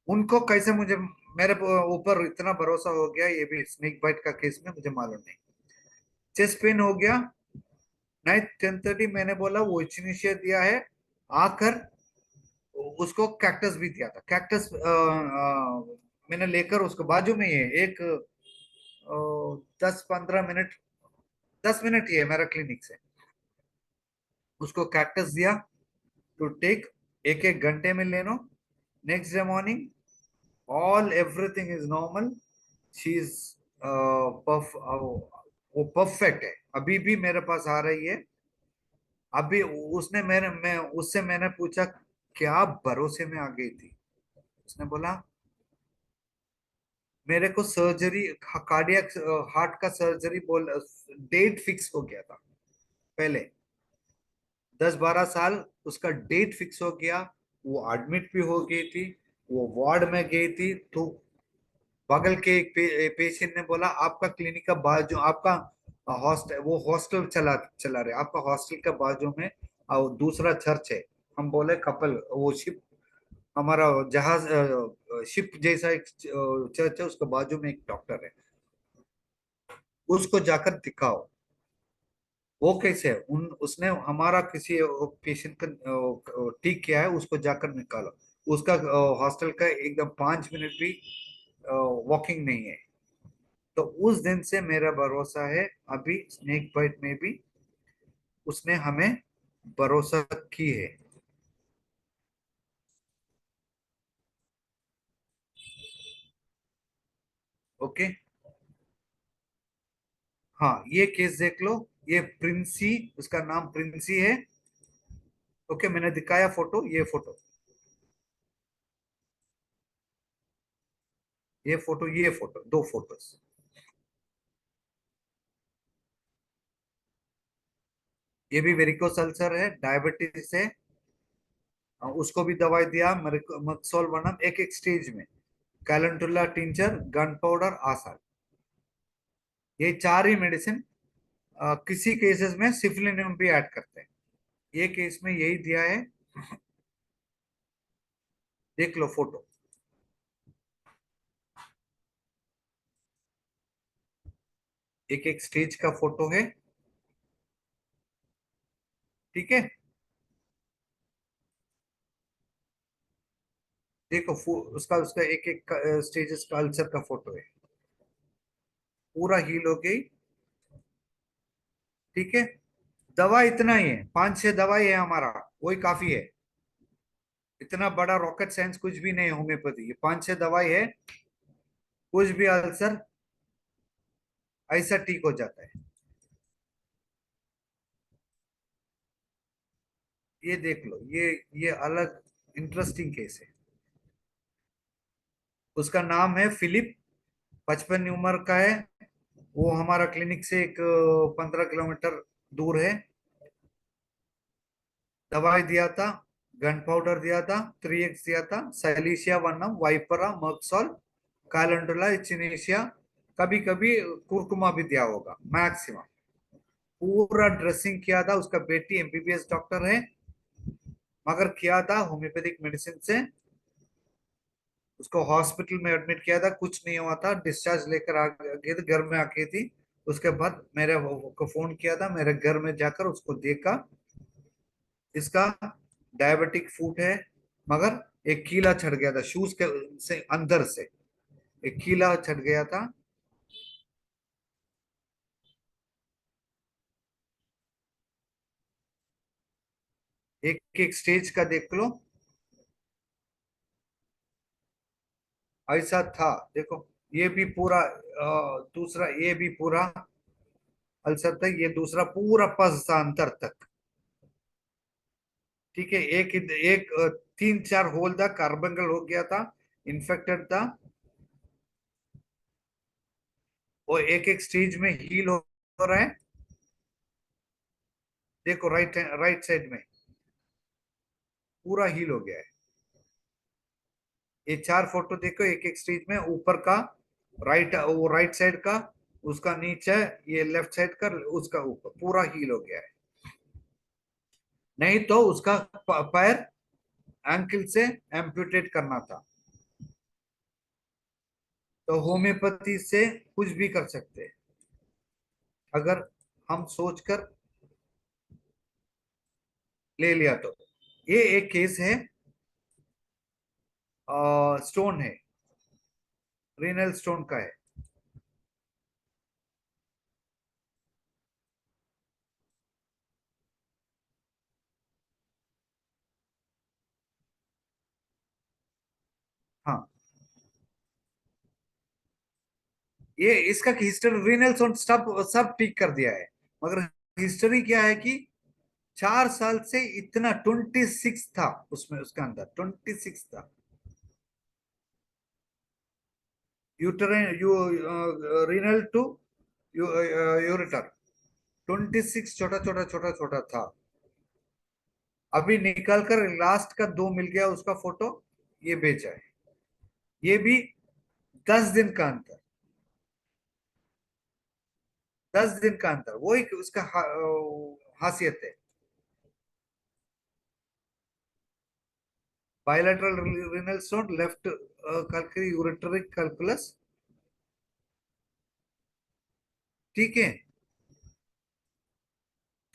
B: उनको कैसे मुझे, मेरे ऊपर इतना भरोसा हो गया, ये भी स्नेक बाइट का केस में मुझे मालूम नहीं। चेस्ट पेन हो गया, नाइट 10:30, मैंने बोला वो इचिनेशिया दिया है। आकर उसको कैक्टस भी दिया था। कैक्टस मैंने लेकर उसको बाजू में ही है, एक 10-15 मिनट, 10 मिनट ही है मेरा क्लिनिक से। उसको कैक्टस दिया टू टेक, एक एक घंटे में लेनो। Next day morning all everything is normal. She is वो परफेक्ट है, अभी भी मेरे पास आ रही है। अभी उसने मेरे मैं उससे मैंने पूछा क्या भरोसे में आ गई थी? उसने बोला मेरे को सर्जरी, कार्डियक हार्ट का सर्जरी बोल, डेट फिक्स हो गया था पहले। 10-12 साल उसका डेट फिक्स हो गया। वो एडमिट भी हो गई थी, वो वार्ड में गई थी। तो बगल के एक पेशेंट ने बोला आपका क्लिनिक का बाजू, आपका हॉस्टल, वो हॉस्टल चला चला रहे, आपका हॉस्टल का बाजू में और दूसरा चर्च है। हम बोले कपल, वो शिप, हमारा जहाज, शिप जैसा एक चर्च है, उसके बाजू में एक डॉक्टर है, उसको जाकर दिखाओ। वो कैसे है? उसने हमारा किसी पेशेंट का ठीक किया है, उसको जाकर निकालो। उसका हॉस्टल का एकदम 5 मिनट भी वॉकिंग नहीं है। तो उस दिन से मेरा भरोसा है। अभी स्नेक बाइट में भी उसने हमें भरोसा की है। ओके, हाँ, ये केस देख लो। ये प्रिंसी, उसका नाम प्रिंसी है। ओके, मैंने दिखाया फोटो, ये फोटो, ये फोटो, ये फोटो, दो फोटोस। ये भी वेरिकोस अल्सर है, डायबिटीज है। उसको भी दवाई दिया, मक्सोल बनम, एक एक स्टेज में। कैलेंडुला टिंचर, गन पाउडर, आसार, ये चार ही मेडिसिन। किसी केसेस में सिफलिनियम भी ऐड करते हैं। ये केस में यही दिया है, देख लो फोटो। एक एक स्टेज का फोटो है, ठीक है। देखो उसका उसका एक एक स्टेजेस का अल्सर का फोटो है, पूरा हील हो गई, ठीक है। दवा इतना ही है, 5-6 दवाई है हमारा, वही काफी है। इतना बड़ा रॉकेट साइंस कुछ भी नहीं है होम्योपैथी, ये 5-6 दवाई है, कुछ भी अल्सर ऐसा ठीक हो जाता है। ये देख लो, ये अलग इंटरेस्टिंग केस है। उसका नाम है फिलिप, 55 उम्र का है। वो हमारा क्लिनिक से एक 15 किलोमीटर दूर है। दवाई दिया था, गन पाउडर दिया था, 3x दिया था, साइलिशिया वर्नम, वाइपरा, मर्क्सॉल, कैलेंडुला, इचिनेशिया, कभी कभी कुरकुमा भी दिया होगा मैक्सिमम। पूरा ड्रेसिंग किया था, उसका बेटी एमबीबीएस डॉक्टर है, मगर किया था होम्योपैथिक मेडिसिन से। उसको हॉस्पिटल में एडमिट किया था, कुछ नहीं हुआ था, डिस्चार्ज लेकर आ गए थे, घर में आके थी। उसके बाद मेरे को फोन किया था, मेरे घर में जाकर उसको देखा, इसका डायबिटिक फुट है, मगर एक कीला छड़ गया था शूज के से अंदर से, एक कीला छड़ गया था। एक एक स्टेज का देख लो, ऐसा था। देखो ये भी पूरा दूसरा, ये भी पूरा अल्सर था, ये दूसरा पूरा पस था अंदर तक। ठीक है, एक एक 3-4 होल था, कार्बंगल हो गया था, इन्फेक्टेड था, और एक एक स्टेज में हील हो रहा है। देखो राइट राइट साइड में पूरा हील हो गया है। ये 4 फोटो देखो, एक एक स्टेज में, ऊपर का राइट, वो राइट साइड का, उसका नीचे, ये लेफ्ट साइड का, उसका ऊपर पूरा हील हो गया है। नहीं तो उसका पैर एंकल से एम्पुटेट करना था। तो होम्योपैथी से कुछ भी कर सकते हैं अगर हम सोचकर ले लिया तो। ये एक केस है, स्टोन है, रीनल स्टोन का है। हाँ, ये इसका हिस्ट्री, रीनल स्टोन सब सब ठीक कर दिया है, मगर हिस्ट्री क्या है कि 4 साल से इतना 26 था उसमें, उसके अंदर 26 था। यूटरन यू रीनल टू यूरेटर, 26 छोटा छोटा छोटा छोटा था। अभी निकल कर लास्ट का 2 मिल गया उसका फोटो, ये बेचा है। ये भी 10 दिन का अंतर, 10 दिन का अंतर, वही उसका खासियत है। Bilateral renal stone, left calculus, ureteric calculus. ठीक है,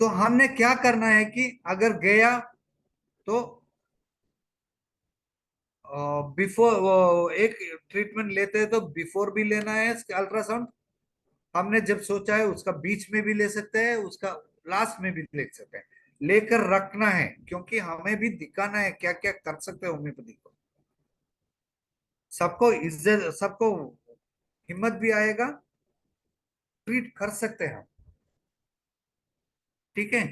B: तो हमने क्या करना है कि अगर गया तो बिफोर, एक ट्रीटमेंट लेते हैं तो बिफोर भी लेना है अल्ट्रासाउंड। हमने जब सोचा है उसका बीच में भी ले सकते हैं, उसका लास्ट में भी ले सकते हैं, लेकर रखना है, क्योंकि हमें भी दिखाना है क्या क्या कर सकते हैं होम्योपैथी को। सबको इज्जत, सबको हिम्मत भी आएगा, ट्रीट कर सकते हैं हम। ठीक है,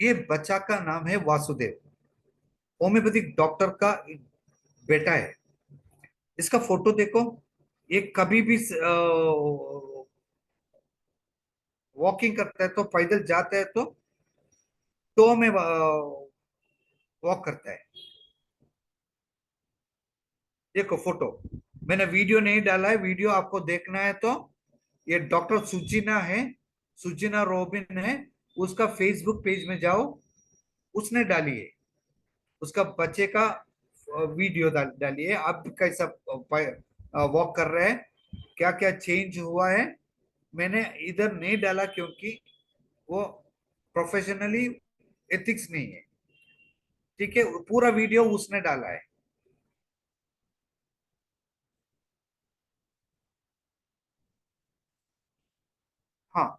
B: ये बच्चा का नाम है वासुदेव, होम्योपैथिक डॉक्टर का बेटा है। इसका फोटो देखो, ये कभी भी वॉकिंग करता है तो, पैदल जाता है तो में वॉक करता है। देखो फोटो, मैंने वीडियो नहीं डाला है, वीडियो आपको देखना है तो ये डॉक्टर सुजीना है, सुजीना रोबिन है, उसका फेसबुक पेज में जाओ, उसने डाली है, उसका बच्चे का वीडियो डाली है, अब कैसा वॉक कर रहे हैं, क्या क्या चेंज हुआ है। मैंने इधर नहीं डाला क्योंकि वो प्रोफेशनली एथिक्स नहीं है। ठीक है, पूरा वीडियो उसने डाला है। हाँ,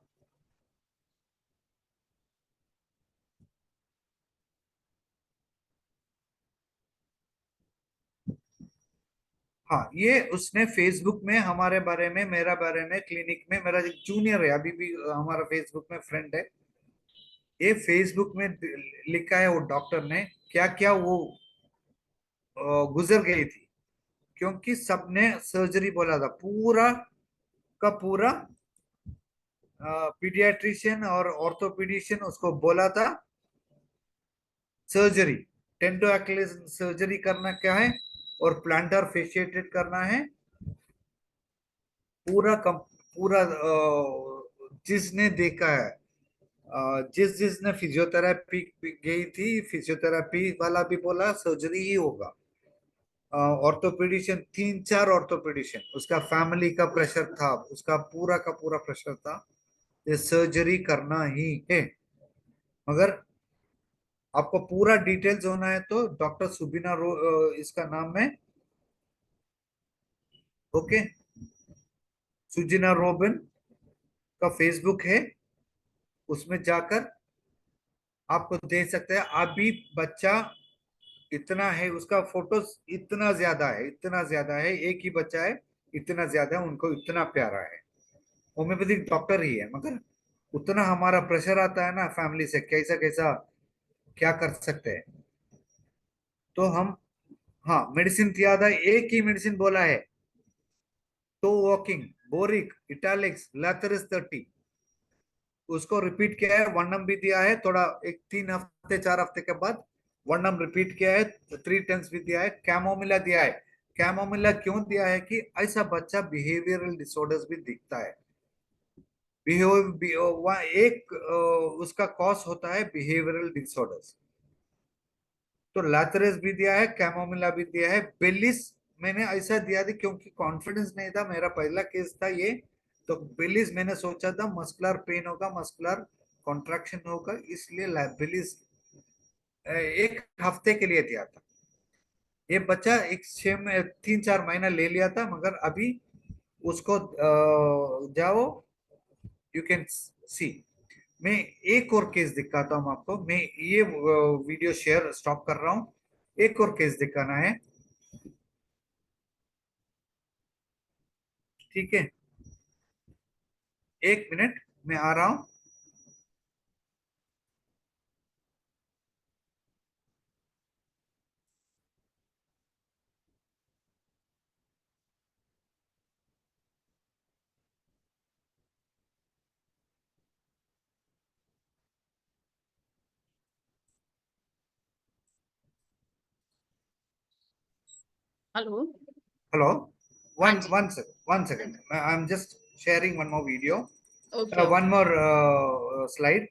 B: हाँ, ये उसने फेसबुक में हमारे बारे में, मेरा बारे में, क्लिनिक में, मेरा एक जूनियर है अभी भी, हमारा फेसबुक में फ्रेंड है, ये फेसबुक में लिखा है वो डॉक्टर ने क्या क्या वो गुजर गई थी, क्योंकि सबने सर्जरी बोला था, पूरा का पूरा पीडियाट्रिशियन और ऑर्थोपीडिशियन उसको बोला था सर्जरी, टेंडो एक्लेस सर्जरी करना क्या है, और प्लांटर फेशिएटेड करना है। पूरा जिसने देखा है, जिसने फिजियोथेरेपी गई थी, फिजियोथेरेपी वाला भी बोला सर्जरी ही होगा। ऑर्थोपेडिशियन, 3-4 ऑर्थोपेडिशियन, उसका फैमिली का प्रेशर था, उसका पूरा का पूरा प्रेशर था, ये सर्जरी करना ही है। मगर आपको पूरा डिटेल्स होना है तो डॉक्टर सुबिना इसका नाम है, ओके, सुजिना रोबिन का फेसबुक है, उसमें जाकर आपको देख सकते हैं। अभी बच्चा इतना है, उसका फोटोज इतना ज्यादा है, इतना ज्यादा है, एक ही बच्चा है, इतना ज्यादा है, उनको इतना प्यारा है। होम्योपैथिक डॉक्टर ही है, मगर उतना हमारा प्रेशर आता है ना फैमिली से, कैसा कैसा क्या कर सकते हैं। तो हम, हाँ, मेडिसिन याद है, एक ही मेडिसिन बोला है, तो वॉकिंग, बोरिक, इटालिक्स, लैथरिस 30, उसको रिपीट किया है, वर्णम भी दिया है, थोड़ा एक 3 हफ्ते 4 हफ्ते के बाद वर्णम रिपीट किया है, 3 टाइम्स भी दिया है, कैमोमिला दिया है। कैमोमिला क्यों दिया है कि ऐसा बच्चा बिहेवियरल डिसऑर्डर्स भी दिखता है। एक उसका कॉज होता है बिहेवियरल डिसऑर्डर्स। तो लैथरेस भी दिया है, कैमोमिला भी दिया है, बेलिस मैंने ऐसा दिया था क्योंकि कॉन्फिडेंस नहीं था, मेरा पहला केस था ये। तो बेलिस मैंने सोचा था मस्कुलर पेन होगा, मस्कुलर कॉन्ट्रैक्शन होगा, इसलिए बेलिस 1 हफ्ते के लिए दिया था। ये बच्चा एक 3-4 महीना ले लिया था, मगर अभी उसको जाओ, यू कैन सी। मैं एक और केस दिखाता हूँ आपको, मैं ये वीडियो शेयर स्टॉप कर रहा हूँ, एक और केस दिखाना है, ठीक है। 1 मिनट, मैं आ रहा हूँ।
A: हेलो।
B: हेलो,
A: हाँ
B: वन
A: जी।
B: One second, 1 second, I am just sharing one more video,
A: okay okay.
B: One more slide.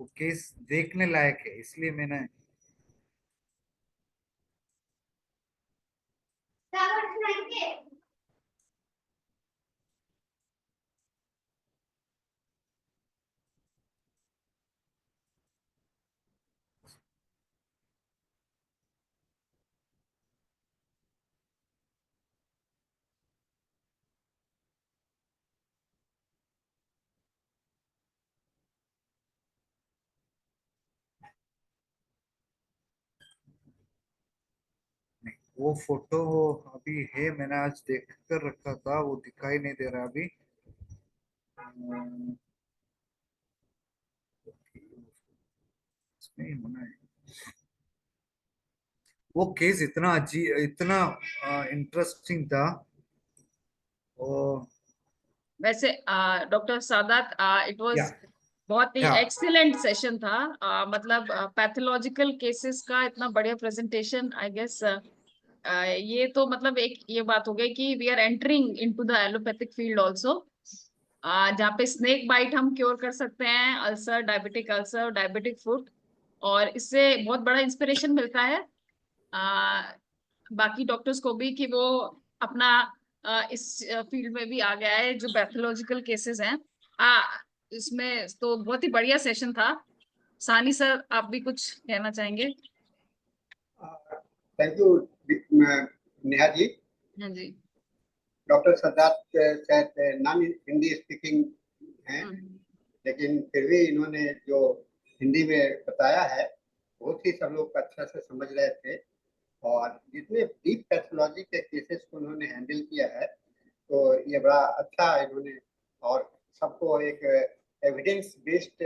B: वो केस देखने लायक है, इसलिए मैंने, नहीं, वो फोटो अभी है, मैंने आज देख कर रखा था, वो दिखाई नहीं दे रहा अभी। इसमें ही होना है। वो केस इतना अजीब, इतना इंटरेस्टिंग था। ओ,
A: वैसे डॉक्टर सादात, इट
B: या
A: वाज बहुत ही
B: या
A: एक्सीलेंट सेशन था। मतलब पैथोलॉजिकल केसेस का इतना बढ़िया प्रेजेंटेशन, आई गेस ये तो मतलब एक ये बात हो गई कि we are entering into the allopathic field also, जहाँ पे स्नेक बाइट हम क्योर कर सकते हैं, अल्सर, डायबिटिक फुट, और इससे बहुत बड़ा इंस्पिरेशन मिलता है बाकी डॉक्टर्स को भी कि वो अपना इस फील्ड में भी आ गया है, जो पैथोलॉजिकल केसेस हैं। आ, इसमें तो बहुत ही बढ़िया सेशन था। सानी सर, आप भी कुछ कहना चाहेंगे?
C: Thank you Neha ji.
A: हाँ जी।
C: डॉक्टर सिद्धार्थ शायद नॉन हिंदी स्पीकिंग हैं,
A: हम्म।
C: लेकिन फिर भी इन्होंने जो हिंदी में बताया है बहुत ही सब लोग अच्छा से समझ रहे थे। और जितने डीप पैथोलॉजी के केसेस को उन्होंने हैंडल किया है, तो ये बड़ा अच्छा इन्होंने, और सबको एक एविडेंस बेस्ड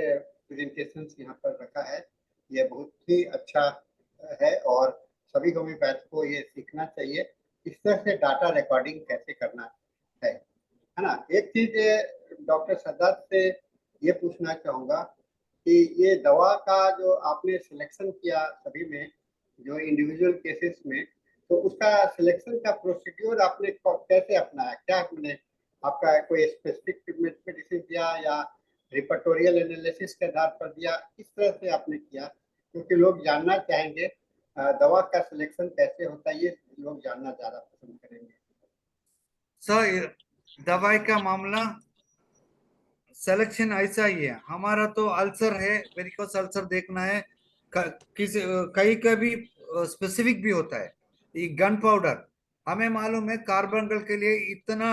C: प्रेजेंटेशन यहाँ पर रखा है। ये बहुत ही अच्छा है, और सभी होम्योपैथ को ये सीखना चाहिए इस तरह से डाटा रिकॉर्डिंग कैसे करना है ना। एक चीज डॉक्टर सदात से ये पूछना चाहूंगा कि ये दवा का जो आपने सिलेक्शन किया सभी में, जो इंडिविजुअल केसेस में, तो उसका सिलेक्शन का प्रोसीड्योर आपने कैसे अपनाया? क्या आपने, आपका कोई स्पेसिफिक मेडिसिन दिया या रिपर्टोरियल एनालिसिस के आधार पर दिया? किस तरह से आपने किया? क्योंकि लोग जानना चाहेंगे दवा का सिलेक्शन कैसे होता है, ये लोग जानना ज्यादा पसंद करेंगे।
B: सर, दवाई का मामला सिलेक्शन ऐसा ही है। हमारा तो अल्सर है, वेरिकोस अल्सर देखना है। किसी कई का भी स्पेसिफिक भी होता है। ये गन पाउडर हमें मालूम है कार्बन के लिए इतना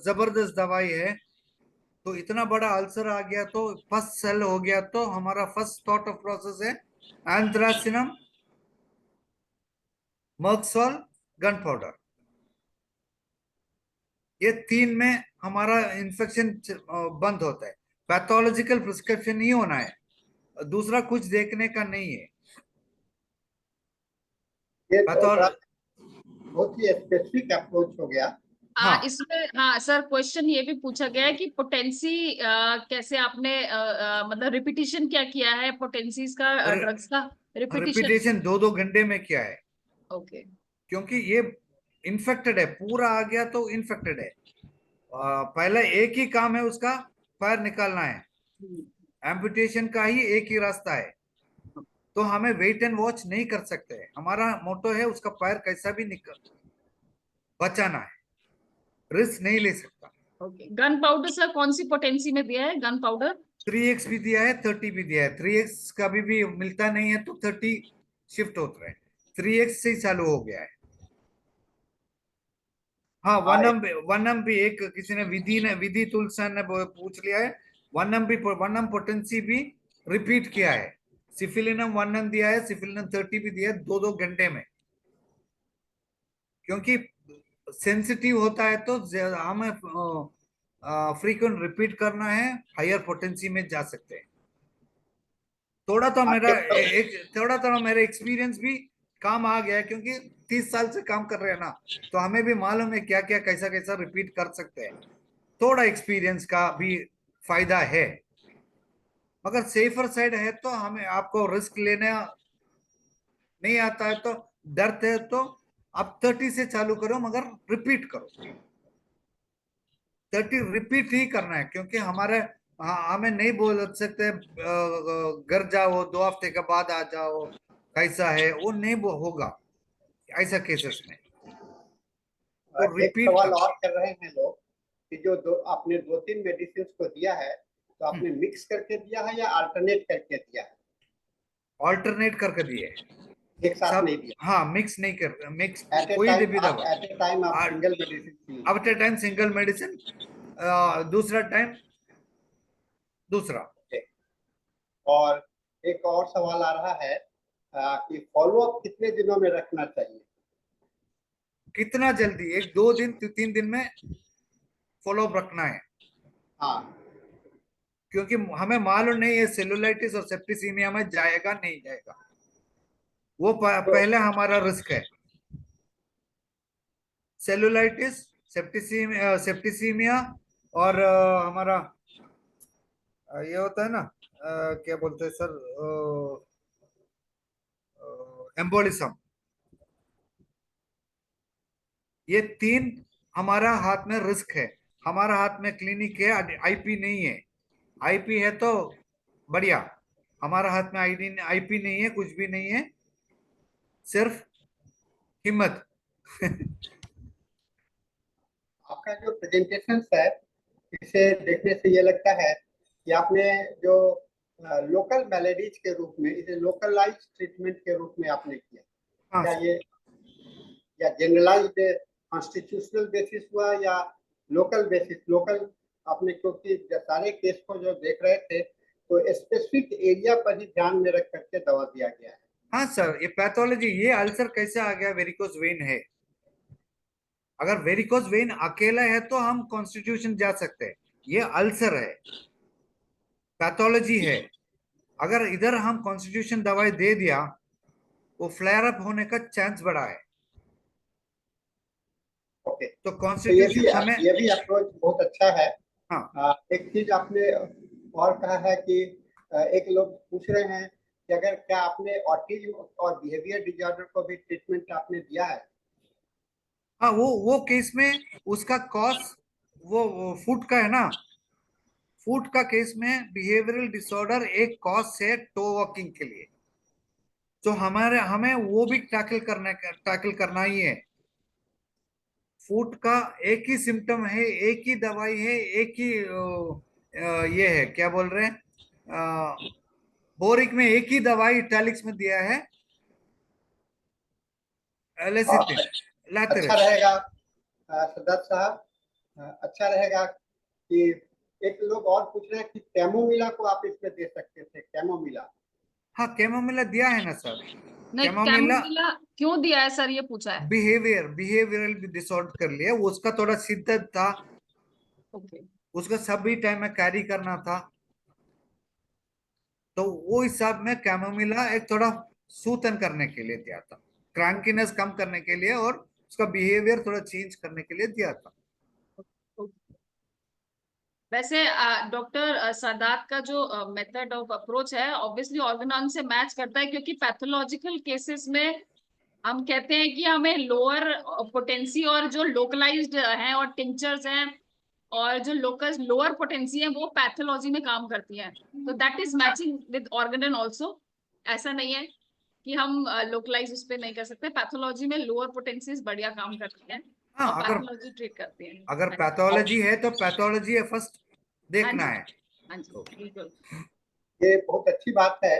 B: जबरदस्त दवाई है। तो इतना बड़ा अल्सर आ गया तो फर्स्ट सेल हो गया, तो हमारा फर्स्ट थॉट ऑफ प्रोसेस है एंथ्रासिनम, मर्क्सोल, गन पाउडर। ये तीन में हमारा इन्फेक्शन बंद होता है। पैथोलॉजिकल प्रिस्क्रिप्शन ही होना है, दूसरा कुछ देखने का नहीं है।
C: ये तो
B: पैथोल
C: बड़ा बहुत ही स्पेसिफिक अप्रोच हो गया।
B: हाँ,
A: इसमें हाँ सर, क्वेश्चन ये भी पूछा गया है कि पोटेंसी कैसे आपने मतलब रिपीटिशन क्या किया है पोटेंसीज का, ड्रग्स का रिपीटिशन।
B: रिपीटेशन 2-2 घंटे में किया है,
A: ओके।
B: क्योंकि ये इन्फेक्टेड है, पूरा आ गया तो इन्फेक्टेड है। पहले एक ही काम है उसका, पैर निकालना है। एम्पुटेशन का ही एक ही रास्ता है। तो हमें वेट एंड वॉच नहीं कर सकते। हमारा मोटो है उसका पैर कैसा भी निकल बचाना है, रिस्क नहीं ले सकता।
A: ओके। गन पाउडर सर कौन सी पोटेंसी में दिया है गन पाउडर?
B: 3x भी दिया है, 30 भी दिया है। 3x कभी भी मिलता नहीं है तो 30 शिफ्ट होता है। 3x से ही चालू हो गया है। हाँ,
C: हाँ,
B: वन एम भी एक किसी ने विधि तुलसन ने पूछ लिया है। वन एम पोटेंसी भी रिपीट किया है। सिफिलिनम 1 एम दिया है, सिफिलिनम 30 भी दिया है, 2-2 घंटे में। क्योंकि सेंसिटिव होता है तो हमें फ्रीक्वेंट रिपीट करना है, हायर पोटेंसी में जा सकते हैं। थोड़ा तो मेरा
C: एक तो
B: थोड़ा थोड़ा मेरा एक्सपीरियंस भी काम आ गया है, क्योंकि 30 साल से काम कर रहे हैं ना, तो हमें भी मालूम है क्या क्या कैसा कैसा रिपीट कर सकते हैं। थोड़ा एक्सपीरियंस का भी फायदा है, मगर सेफर साइड है तो हमें आपको रिस्क लेना नहीं आता है तो डरते है तो आप 30 से चालू करो, मगर रिपीट करो। 30 रिपीट ही करना है, क्योंकि हमारे हमें नहीं बोल सकते घर जाओ 2 हफ्ते के बाद आ जाओ, कैसा है वो नहीं होगा ऐसा केसेस में। तो
C: एक
B: रिपीट
C: सवाल
B: कर।
C: और कर रहे हैं लोग कि जो दो आपने 2-3 मेडिसिन को दिया है, तो आपने मिक्स करके दिया है या अल्टरनेट करके दिया है?
B: ऑल्टरनेट करके दिए
C: एक साथ
B: सब।
C: नहीं दिया?
B: हाँ, मिक्स नहीं कर, मिक्स
C: एट ए
B: कोई
C: टाइम
B: भी
C: आप
B: दवा।
C: एट ए टाइम आप सिंगल मेडिसिन
B: अब टाइम सिंगल मेडिसिन, दूसरा टाइम दूसरा।
C: और एक और सवाल आ रहा है कि फॉलोअप कितने दिनों में रखना चाहिए?
B: कितना जल्दी, 1-2 दिन 3 दिन में फॉलोअप रखना है।
C: हाँ,
B: क्योंकि हमें मालूम नहीं है सेलुलाइटिस और सेप्टिसीमिया में जाएगा नहीं जाएगा, वो
C: तो
B: पहले हमारा रिस्क है। सेलुलाइटिस, सेप्टिसीमिया और हमारा ये होता है ना, क्या बोलते हैं सर, एम्बोलिज्म। ये तीन हमारा हाथ में रिस्क है। हमारा हाथ में क्लिनिक है, आईपी नहीं है। आईपी है तो बढ़िया, हमारा हाथ में आईडी आईपी नहीं है, कुछ भी नहीं है, सिर्फ हिम्मत।
C: आपका जो प्रेजेंटेशन है, इसे देखने से ये लगता है कि आपने जो लोकल मैलेडीज के रूप में, इसे लोकलाइज ट्रीटमेंट के रूप में आपने किया।
B: हाँ
C: क्या
B: सर।
C: ये या जनरलाइज्ड कॉन्स्टिट्यूशनल बेसिस हुआ या लोकल बेसिस? लोकल आपने, क्योंकि सारे केस को जो देख रहे थे तो स्पेसिफिक एरिया पर ही ध्यान में रख करके दवा दिया गया है।
B: हाँ सर, ये पैथोलॉजी, ये अल्सर कैसे आ गया? वेरिकोज वेन है। अगर वेरिकोज वेन अकेला है तो हम कॉन्स्टिट्यूशन जा सकते हैं। ये अल्सर है, पैथोलॉजी है। अगर इधर हम कॉन्स्टिट्यूशन दवाई दे दिया, वो फ्लेयर अप होने का चांस बढ़ा है।
C: ओके,
B: तो
C: तो
B: कॉन्स्टिट्यूशन हमें,
C: ये भी अप्रोच बहुत अच्छा है।
B: हाँ
C: एक चीज आपने और कहा है कि एक लोग पूछ रहे हैं कि अगर क्या आपने ऑटिज्म और बिहेवियर डिसऑर्डर को भी ट्रीटमेंट आपने दिया है?
B: हाँ, वो केस में उसका कॉज वो फूड का है ना। फूड का केस में बिहेवियरल डिसऑर्डर एक कॉज है टो वॉकिंग के लिए। तो हमें वो भी टैकल करना ही है। फूड का एक ही सिम्टम है, एक ही दवाई है, एक ही ये है, क्या बोल रहे हैं, बोरिक में एक ही दवाई इटैलिक्स में दिया है, एलेसिथिन,
C: अच्छा
B: लैथरेट।
C: रहेगा सदस्य साहब, अच्छा रहेगा कि एक लोग और पूछ रहे हैं कि कैमोमिला को आप इसमें दे सकते थे, कैमोमिला।
B: हाँ, कैमोमिला दिया है ना सर।
A: नहीं,
B: कैमोमिला
A: कैमोमिला क्यों दिया है सर, ये पूछा है।
B: बिहेवियरल डिसऑर्डर कर लिया, वो उसका थोड़ा शिद्दत था,
A: ओके।
B: उसका सभी टाइम में कैरी करना था। तो वो हिसाब में कैमोमिला एक थोड़ा सूतन करने के लिए दिया था, क्रैंकीनेस कम करने के लिए और उसका बिहेवियर थोड़ा चेंज करने के लिए दिया था।
A: वैसे डॉक्टर सादात का जो मेथड ऑफ अप्रोच है ऑब्वियसली ऑर्गेनॉन से मैच करता है, क्योंकि पैथोलॉजिकल केसेस में हम कहते हैं कि हमें लोअर पोटेंसी और जो लोकलाइज्ड हैं और टिंचर्स हैं और जो लोकल लोअर पोटेंसी है वो पैथोलॉजी में काम करती हैं, तो that is matching with Organon also. ऐसा नहीं है कि हम लोकलाइज उस पर नहीं कर सकते, पैथोलॉजी में लोअर पोटेंसीज बढ़िया काम करती हैं
B: हाँ,
A: और
B: अगर
A: पैथोलॉजी ट्रीट करती हैं।
B: अगर
A: हाँ जी,
B: पैथोलॉजी है तो पैथोलॉजी है फर्स्ट
A: हाँ
B: देखना
A: जी,
B: है।
A: हाँ जी, बिल्कुल।
C: ये बहुत अच्छी बात है।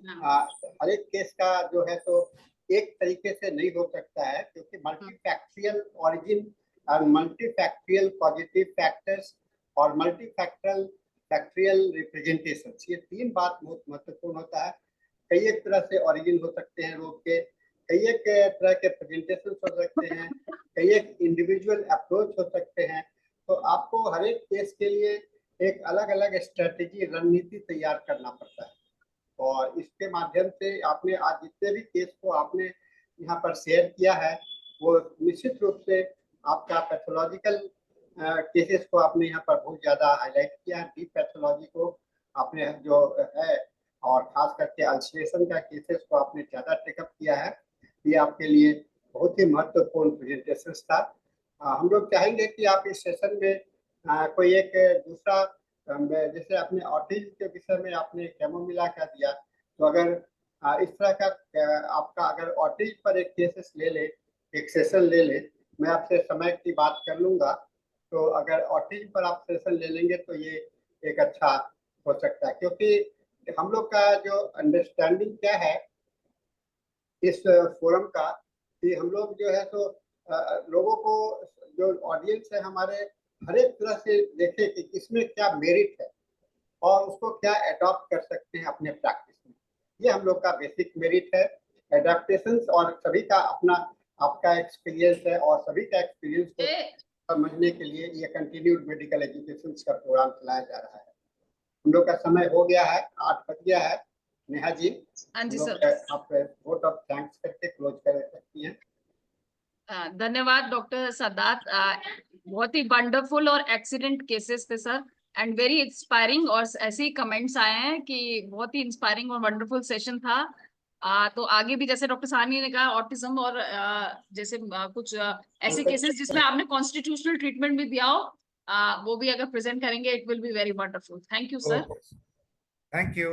A: हाँ,
C: हर एक केस का जो है तो एक तरीके से नहीं हो सकता है, क्योंकि मल्टीफैक्टरियल ओरिजिन और मल्टीफैक्टरियल पॉजिटिव फैक्टर्स और मल्टीफैक्टरियल फैक्टरियल रिप्रेजेंटेशन, ये तीन बात बहुत महत्वपूर्ण होता है। कई एक तरह से ओरिजिन हो सकते हैं रोग के, कई एक तरह के प्रेजेंटेशन हो सकते हैं, कई एक इंडिविजुअल अप्रोच हो सकते हैं। तो आपको हर एक केस के लिए एक अलग अलग स्ट्रेटेजी, रणनीति तैयार करना पड़ता है। और इसके माध्यम से आपने आज जितने भी केस को आपने यहाँ पर शेयर किया है, वो निश्चित रूप से आपका पैथोलॉजिकल केसेस को आपने यहाँ पर बहुत ज्यादा हाईलाइट किया है, डीप पैथोलॉजी को आपने जो है, और खास करके अल्सरेशन का केसेस को आपने ज्यादा टेकअप किया है। ये आपके लिए बहुत ही महत्वपूर्ण प्रेजेंटेशन था। हम लोग चाहेंगे कि आप इस सेशन में कोई एक दूसरा, जैसे आपने ऑटिज्म के विषय में आपने कैमोमिला का दिया, तो अगर इस तरह का आपका अगर ऑटिज्म पर एक केसेस ले ले, एक सेशन ले ले, मैं आपसे समय की बात कर लूंगा। तो अगर ऑटिज्म पर आप सेशन ले लेंगे तो ये एक अच्छा हो सकता है, क्योंकि हम लोग का जो अंडरस्टैंडिंग क्या है इस फोरम का, कि हम लोग जो है तो लोगों को, जो ऑडियंस है हमारे, हर एक तरह से देखे कि किसमें क्या मेरिट है और उसको क्या अडॉप्ट कर सकते हैं अपने प्रैक्टिस में। ये हम लोग का बेसिक मेरिट है, एडेप्टेशन, और सभी का अपना आपका एक्सपीरियंस है, और सभी का एक्सपीरियंस को समझने के लिए ये कंटिन्यूड मेडिकल एजुकेशन का प्रोग्राम चलाया जा रहा है। हम लोग का समय हो गया है, 8 बज गया है। नेहा जी,
A: हाँ जी
C: लोग
A: सर।
C: आप वोट ऑफ थैंक्स करके क्लोज कर सकती हैं।
A: धन्यवाद डॉक्टर सादात, बहुत ही वंडरफुल और एक्सीलेंट केसेस थे सर, एंड वेरी इंस्पायरिंग, और ऐसे ही कमेंट्स आए हैं कि बहुत ही इंस्पायरिंग और वंडरफुल सेशन था। तो आगे भी जैसे डॉक्टर साहनी ने कहा ऑटिज्म और जैसे कुछ ऐसे केसेस जिसमें आपने कॉन्स्टिट्यूशनल ट्रीटमेंट भी दिया हो, वो भी अगर प्रेजेंट करेंगे it will be very wonderful. Thank you sir.
B: Thank you.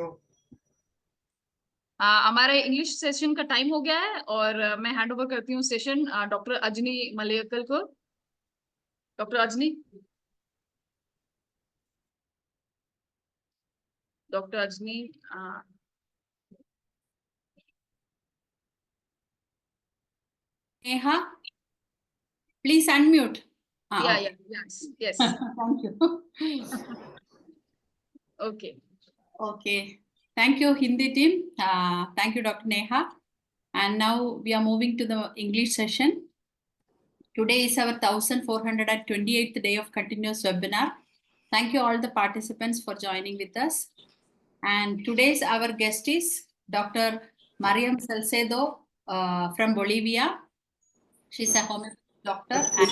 A: हमारे इंग्लिश सेशन का टाइम हो गया है और मैं हैंड ओवर करती हूँ सेशन डॉक्टर अजनी मलयकल को। Dr. Ajni? Dr. Ajni,
D: Neha, please unmute.
A: yeah,
D: Okay.
A: yes, yes.
D: Thank you.
A: Okay.
D: Okay. Thank you, Hindi team. Thank you, Dr. Neha. And now we are moving to the English session. Today is our 1428th day of continuous webinar. Thank you all the participants for joining with us. And today's our guest is Dr. Marian Salcedo from Bolivia. She's a homeopathic doctor and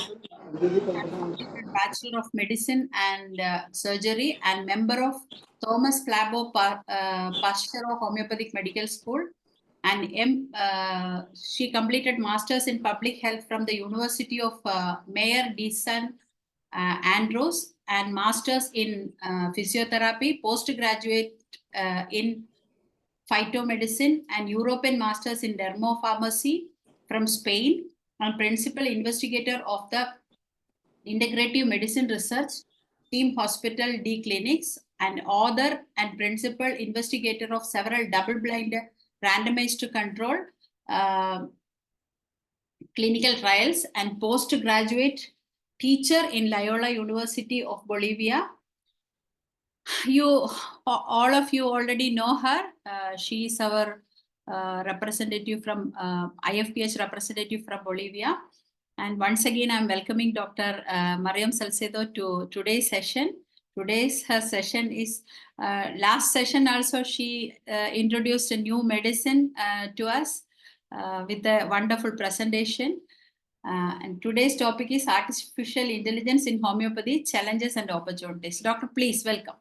D: Bachelor of Medicine and Surgery and member of Thomas Flabo Pasteur's Homeopathic Medical School. And she completed Masters in Public Health from the University of Mayer de San Andros and Masters in Physiotherapy, postgraduate in Phytomedicine and European Masters in Dermopharmacy from Spain, and Principal Investigator of the Integrative Medicine Research Team Hospital D Clinics, and author and principal investigator of several double-blind randomized control clinical trials, and postgraduate teacher in Loyola University of Bolivia. All of you already know her. She is our representative from Ifph representative from Bolivia. And once again, I'm welcoming Dr. Marian Salcedo to today's session. Today's her session is last session also she introduced a new medicine to us with a wonderful presentation. And today's topic is artificial intelligence in homeopathy, challenges and opportunities. Doctor, please welcome.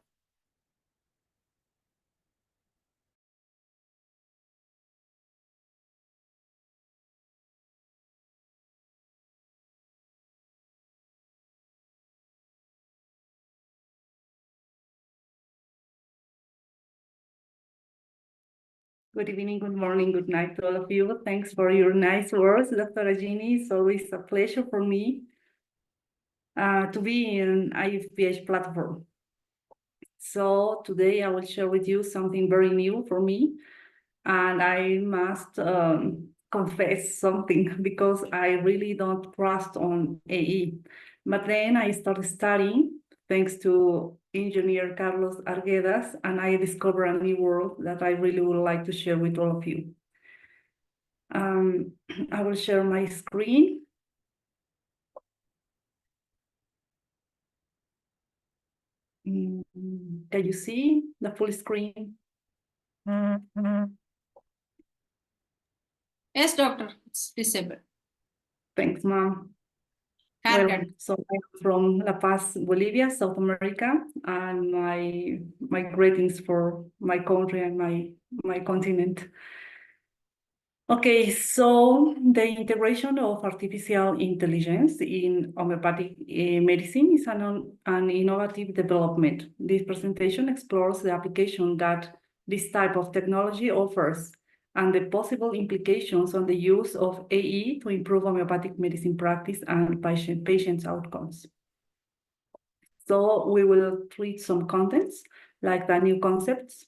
E: Good evening, good morning, good night to all of you. Thanks for your nice words, Dr. Ajini. It's always a pleasure for me to be in Ifph platform. So today I will share with you something very new for me. And I must confess something because I really don't trust on AE. But then I started studying thanks to engineer Carlos Arguedas, and I discovered a new world that I really would like to share with all of you. I will share my screen. Can you see the full screen?
D: Yes, doctor, it's disabled.
E: Thanks, ma'am.
D: Well,
E: so I'm from La Paz, Bolivia, South America, and my greetings for my country and my continent. Okay, so the integration of artificial intelligence in homeopathic medicine is an innovative development. This presentation explores the application that this type of technology offers and the possible implications on the use of AE to improve homeopathic medicine practice and patients' outcomes. So we will treat some contents like the new concepts,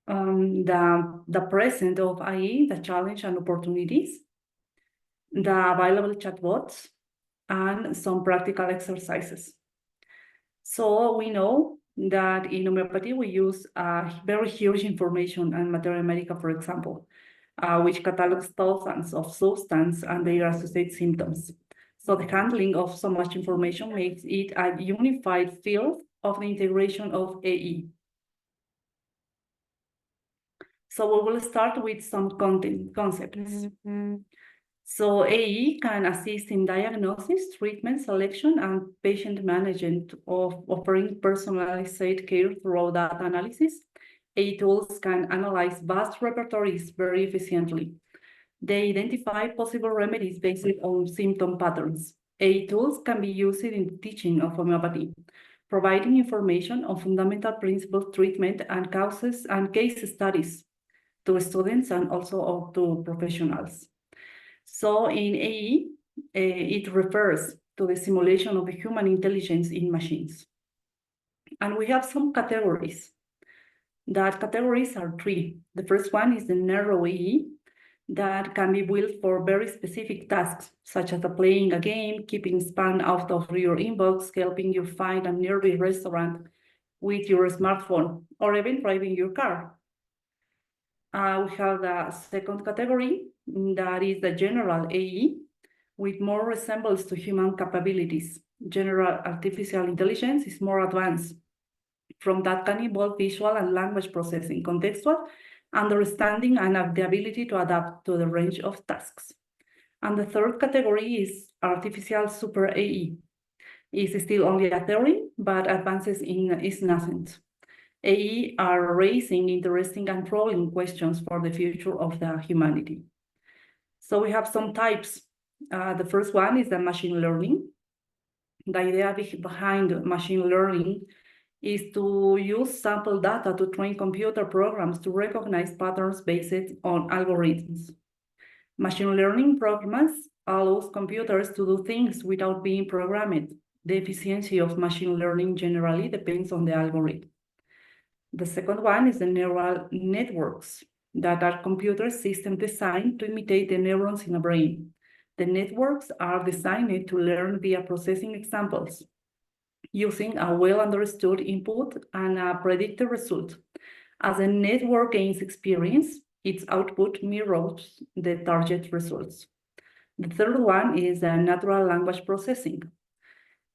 E: the present of AI, the challenge and opportunities, the available chatbots, and some practical exercises. So we know that in homeopathy, we use very huge information and materia medica, for example, which catalogs thousands of substances and their associated symptoms. So the handling of so much information makes it a unified field of the integration of AE. So we will start with some concepts. So AE can assist in diagnosis, treatment selection, and patient management of offering personalized care through data analysis. AE tools can analyze vast repertories very efficiently. They identify possible remedies based on symptom patterns. AE tools can be used in teaching of homeopathy, providing information on fundamental principles, treatment, and causes and case studies to students and also to professionals. So in AE, it refers to the simulation of the human intelligence in machines. And we have some categories. That categories are three. The first one is the narrow AE that can be built for very specific tasks, such as playing a game, keeping spam out of your inbox, helping you find a nearby restaurant with your smartphone, or even driving your car. We have the second category, that is the general AE, with more resemblance to human capabilities. General artificial intelligence is more advanced. From that can involve visual and language processing, contextual understanding, and the ability to adapt to the range of tasks. And the third category is artificial super AE. It's still only a theory, but advances is nascent. AE are raising interesting and troubling questions for the future of the humanity. So we have some types. The first one is the machine learning. The idea behind machine learning is to use sample data to train computer programs to recognize patterns based on algorithms. Machine learning programs allows computers to do things without being programmed. The efficiency of machine learning generally depends on the algorithm. The second one is the neural networks, that are computer systems designed to imitate the neurons in a brain. The networks are designed to learn via processing examples, using a well-understood input and a predicted result. As a network gains experience, its output mirrors the target results. The third one is natural language processing.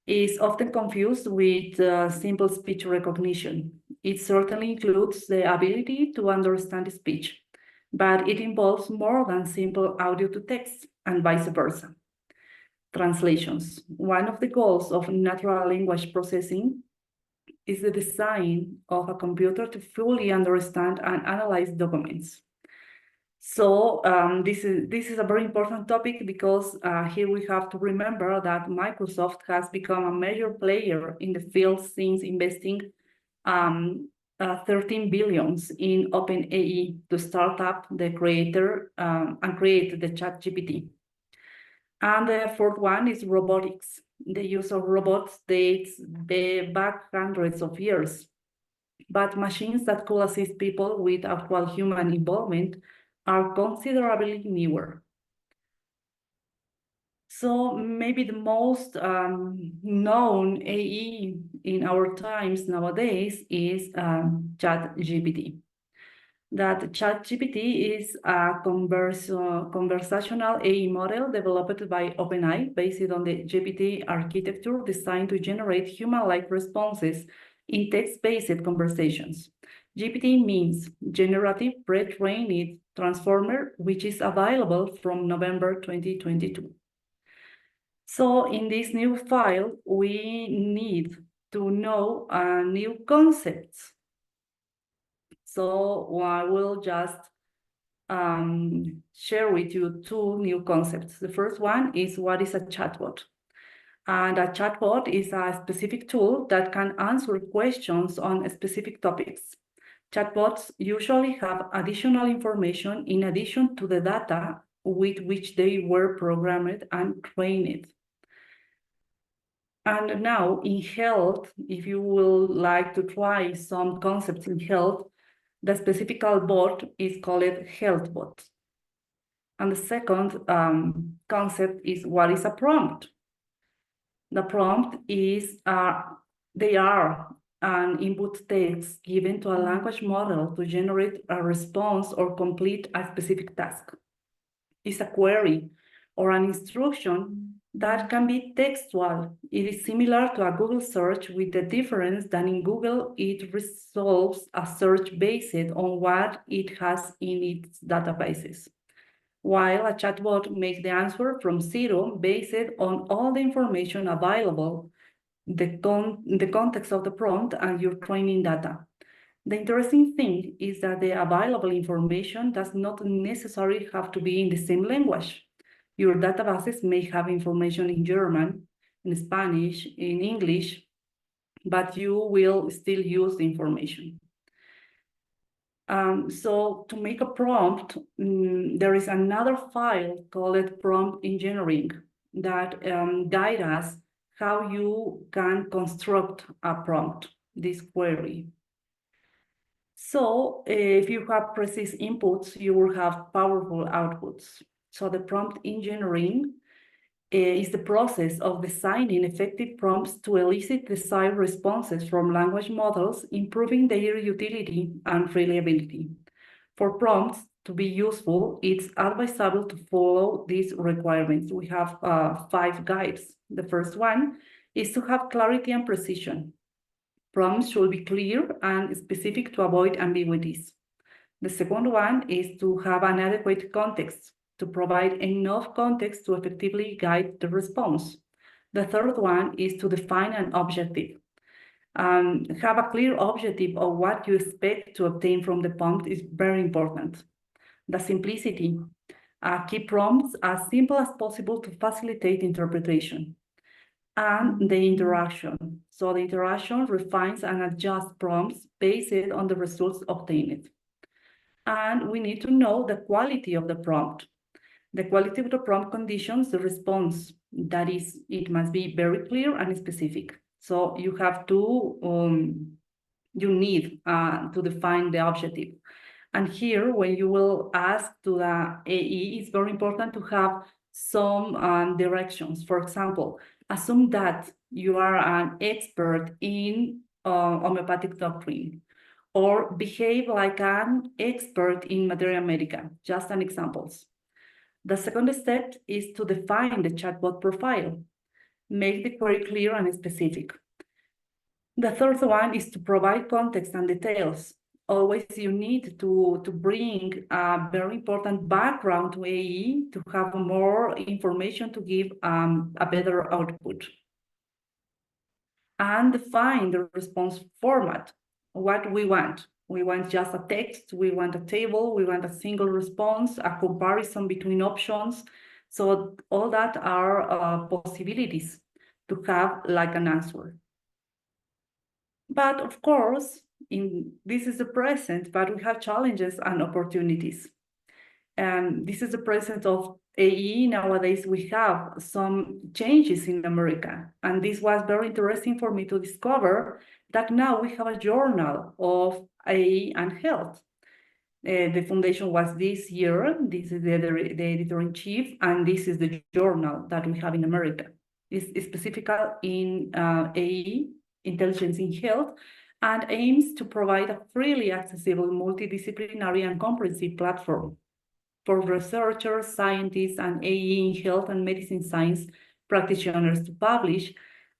E: It's often confused with simple speech recognition. It certainly includes the ability to understand speech, but it involves more than simple audio to text and vice versa. Translations. One of the goals of natural language processing is the design of a computer to fully understand and analyze documents. So this is a very important topic because here we have to remember that Microsoft has become a major player in the field since investing 13 billion in OpenAI to start up the creator and create the ChatGPT. And the fourth one is robotics. The use of robots dates back hundreds of years, but machines that could assist people with actual human involvement are considerably newer. So maybe the most known AE in our times nowadays is ChatGPT. That ChatGPT is a conversational AI model developed by OpenAI based on the GPT architecture designed to generate human-like responses in text-based conversations. GPT means Generative Pre-trained Transformer, which is available from November 2022. So in this new file, we need to know new concepts. So I will just share with you two new concepts. The first one is, what is a chatbot? And a chatbot is a specific tool that can answer questions on specific topics. Chatbots usually have additional information in addition to the data with which they were programmed and trained. And now in health, if you will like to try some concepts in health, the specific bot is called HealthBot. And the second concept is, what is a prompt? The prompt is, they are an input text given to a language model to generate a response or complete a specific task. It's a query or an instruction that can be textual. It is similar to a Google search, with the difference that in Google, it resolves a search based on what it has in its databases, while a chatbot makes the answer from zero based on all the information available, the context of the prompt, and your training data. The interesting thing is that the available information does not necessarily have to be in the same language. Your databases may have information in German, in Spanish, in English, but you will still use the information. So to make a prompt, there is another file called prompt engineering. that guide us how you can construct a prompt, this query. So if you have precise inputs, you will have powerful outputs. So the prompt engineering is the process of designing effective prompts to elicit desired responses from language models, improving their utility and reliability. For prompts to be useful, it's advisable to follow these requirements. We have 5 guides. The first one is to have clarity and precision. Prompts should be clear and specific to avoid ambiguities. The second one is to have an adequate context, to provide enough context to effectively guide the response. The third one is to define an objective. Have a clear objective of what you expect to obtain from the prompt is very important. The simplicity. Keep prompts as simple as possible to facilitate interpretation. And the interaction. So the interaction refines and adjusts prompts based on the results obtained. And we need to know the quality of the prompt. The quality of the prompt conditions the response. That is, it must be very clear and specific. So you have to, you need to define the objective. And here, when you will ask to the AE, it's very important to have some directions. For example, assume that you are an expert in homeopathic doctrine, or behave like an expert in materia medica, just an examples. The second step is to define the chatbot profile. Make the query clear and specific. The third one is to provide context and details. Always you need to bring a very important background to AE to have more information to give a better output. And define the response format, what we want. We want just a text, we want a table, we want a single response, a comparison between options. So all that are possibilities to have like an answer. But of course, this is the present, but we have challenges and opportunities. And this is the present of AE. Nowadays, we have some changes in America. And this was very interesting for me to discover that now we have a journal of AE and health. The foundation was this year. This is the editor-in-chief, and this is the journal that we have in America. It's specific in AE, Intelligence in Health, and aims to provide a freely accessible, multidisciplinary and comprehensive platform for researchers, scientists, and AE in health and medicine science practitioners to publish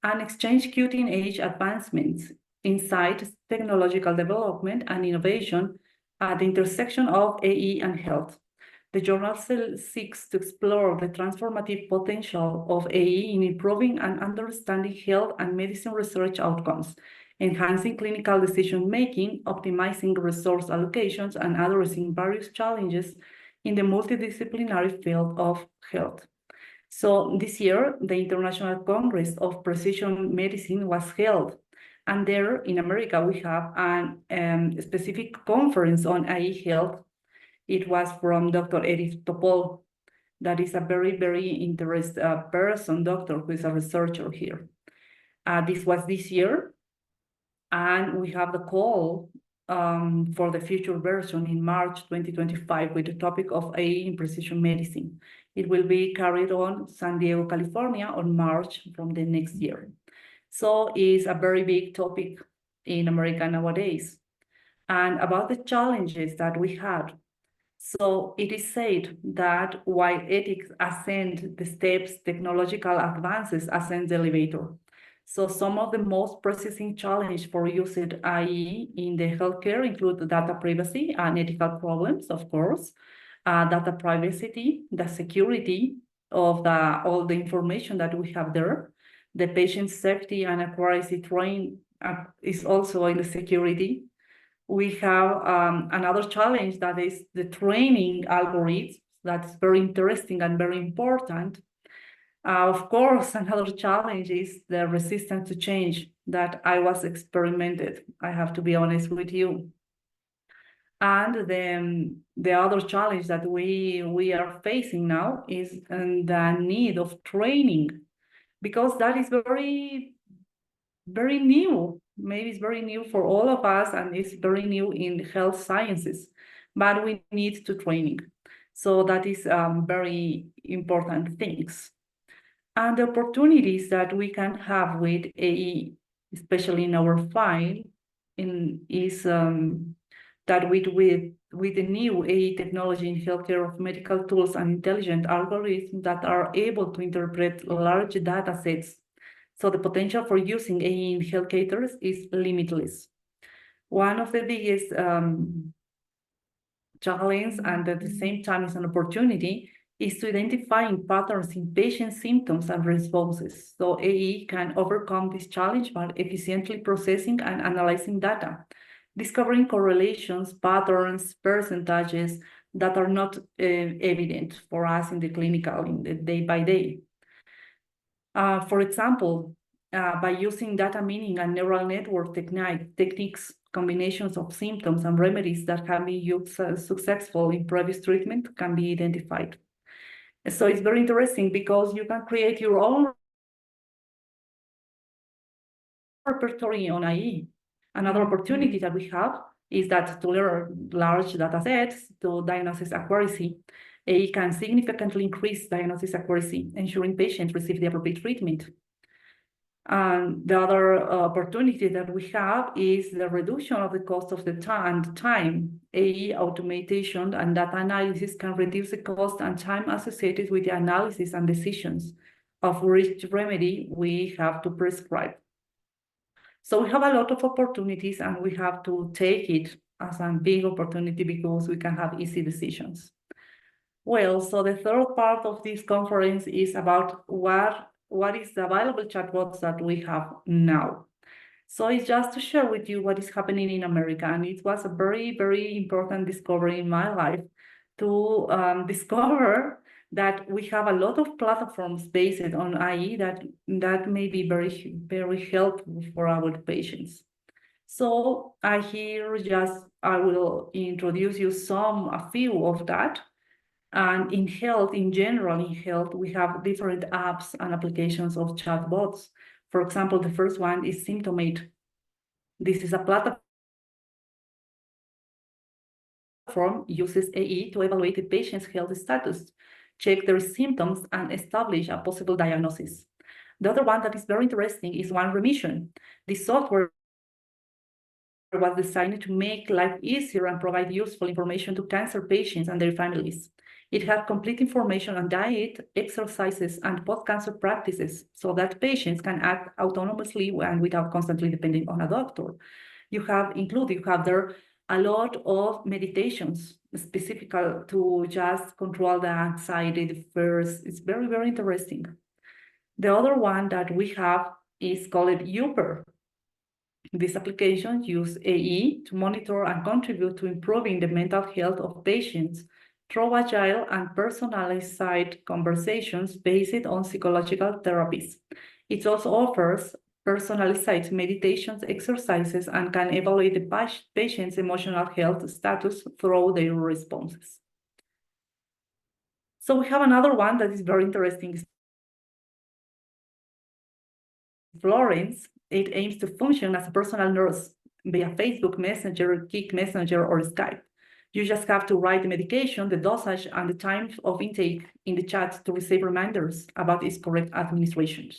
E: and exchange cutting-edge advancements, insights, technological development, and innovation at the intersection of AE and health. The journal seeks to explore the transformative potential of AE in improving and understanding health and medicine research outcomes, enhancing clinical decision-making, optimizing resource allocations, and addressing various challenges in the multidisciplinary field of health. So this year, the International Congress of Precision Medicine was held. And there in America, we have a specific conference on AE health. It was from Dr. Edith Topol. That is a very, very interesting doctor who is a researcher here. This was this year. And we have the call for the future version in March 2025 with the topic of AE in precision medicine. It will be carried on San Diego, California on March from the next year. So it's a very big topic in America nowadays. And about the challenges that we had. So it is said that while ethics ascend the steps, technological advances ascend the elevator. So some of the most pressing challenges for using AI in the healthcare include data privacy and ethical problems, of course, data privacy, the security of all the information that we have there, the patient safety and accuracy train is also in the security. We have another challenge that is the training algorithms. That's very interesting and very important. Of course, another challenge is the resistance to change that I was experimented. I have to be honest with you. And then the other challenge that we are facing now is the need of training, because that is very, very new. Maybe it's very new for all of us, and it's very new in health sciences, but we need to training. So that is very important things. And the opportunities that we can have with AE, especially in our file, is that with the new AE technology in healthcare of medical tools and intelligent algorithms that are able to interpret large data sets. So the potential for using AE in healthcare is limitless. One of the biggest challenge, and at the same time is an opportunity, is to identifying patterns in patient symptoms and responses. So AE can overcome this challenge by efficiently processing and analyzing data, discovering correlations, patterns, percentages that are not evident for us in the clinical, in the day by day. For example, by using data mining and neural network techniques, combinations of symptoms and remedies that can be used successful in previous treatment can be identified. So it's very interesting because you can create your own repertoire on IE. Another opportunity that we have is that to learn large data sets to diagnosis accuracy, it can significantly increase diagnosis accuracy, ensuring patients receive the appropriate treatment. And the other opportunity that we have is the reduction of the cost of the time. AE automation and data analysis can reduce the cost and time associated with the analysis and decisions of which remedy we have to prescribe. So we have a lot of opportunities, and we have to take it as a big opportunity because we can have easy decisions. Well, so the third part of this conference is about what is the available chatbots that we have now. So it's just to share with you what is happening in America. And it was a very, very important discovery in my life to discover that we have a lot of platforms based on IE that may be very, very helpful for our patients. So I will introduce you a few of that. And in health, in general, in health, we have different apps and applications of chatbots. For example, the first one is Symptomate. This is a platform uses AE to evaluate the patient's health status, check their symptoms, and establish a possible diagnosis. The other one that is very interesting is One Remission. This software was designed to make life easier and provide useful information to cancer patients and their families. It has complete information on diet, exercises, and post-cancer practices so that patients can act autonomously and without constantly depending on a doctor. You have there a lot of meditations specific to just control the anxiety, the fears. It's very, very interesting. The other one that we have is called Upper. This application uses AE to monitor and contribute to improving the mental health of patients through agile and personalized conversations based on psychological therapies. It also offers personalized meditations, exercises, and can evaluate the patient's emotional health status through their responses. So we have another one that is very interesting. Florence. It aims to function as a personal nurse via Facebook Messenger, Kik Messenger, or Skype. You just have to write the medication, the dosage, and the time of intake in the chat to receive reminders about its correct administration.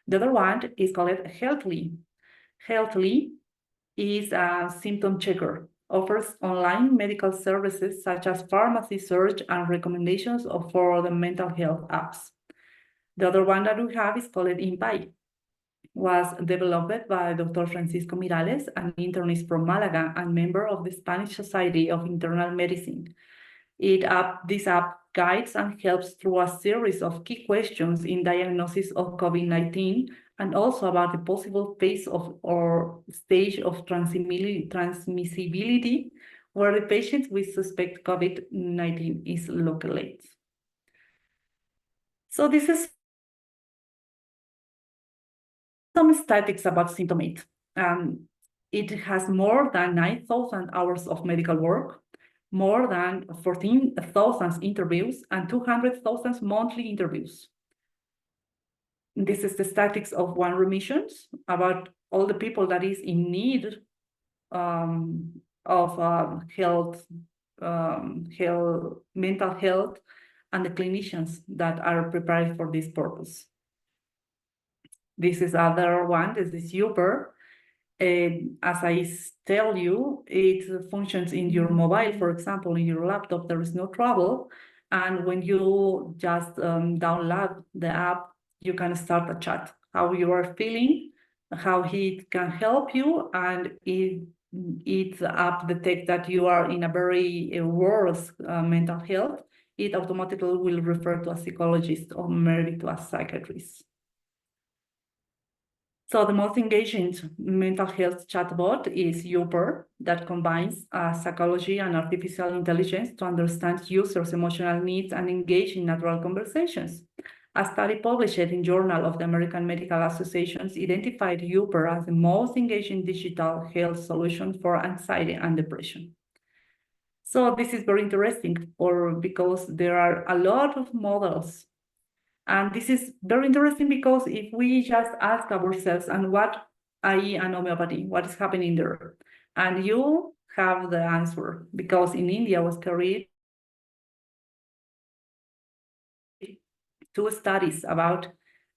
E: The other one is called Healthly. Healthly is a symptom checker, offers online medical services such as pharmacy search and recommendations for the mental health apps. The other one that we have is called Ifph. Was developed by Dr. Francisco Mirales, an internist from Malaga and member of the Spanish Society of Internal Medicine. This app guides and helps through a series of key questions in diagnosis of COVID-19 and also about the possible phase of or stage of transmissibility where the patient with suspect COVID-19 is located. So this is some statistics about Symptomate. It has more than 9,000 hours of medical work, more than 14,000 interviews, and 200,000 monthly interviews. This is the statistics of one remissions about all the people that is in need of mental health, and the clinicians that are prepared for this purpose. This is other one. This is super. As I tell you, it functions in your mobile, for example, in your laptop, there is no trouble. And when you just download the app, you can start a chat, how you are feeling, how it can help you, and if the app detects that you are in a very worse mental health, it automatically will refer to a psychologist or maybe to a psychiatrist. So the most engaging mental health chatbot is Uber, that combines psychology and artificial intelligence to understand users' emotional needs and engage in natural conversations. A study published in Journal of the American Medical Associations identified Uber as the most engaging digital health solution for anxiety and depression. So this is very interesting because there are a lot of models. And this is very interesting because if we just ask ourselves, and what IE and homeopathy, what is happening there? And you have the answer, because in India was carried 2 studies about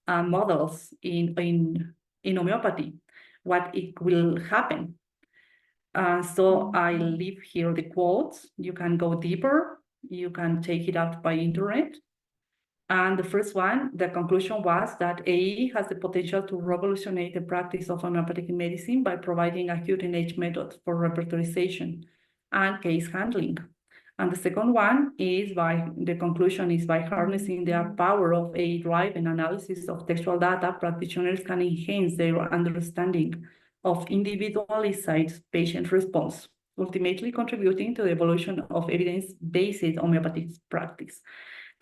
E: models in homeopathy, what it will happen. So I leave here the quotes. You can go deeper. You can take it out by internet. And the first one, the conclusion was that AE has the potential to revolutionize the practice of homeopathic medicine by providing a cutting-edge method for repertorization and case handling. And the second one is the conclusion is by harnessing the power of AE-driven analysis of textual data, practitioners can enhance their understanding of individualized patient response, ultimately contributing to the evolution of evidence-based homeopathic practice.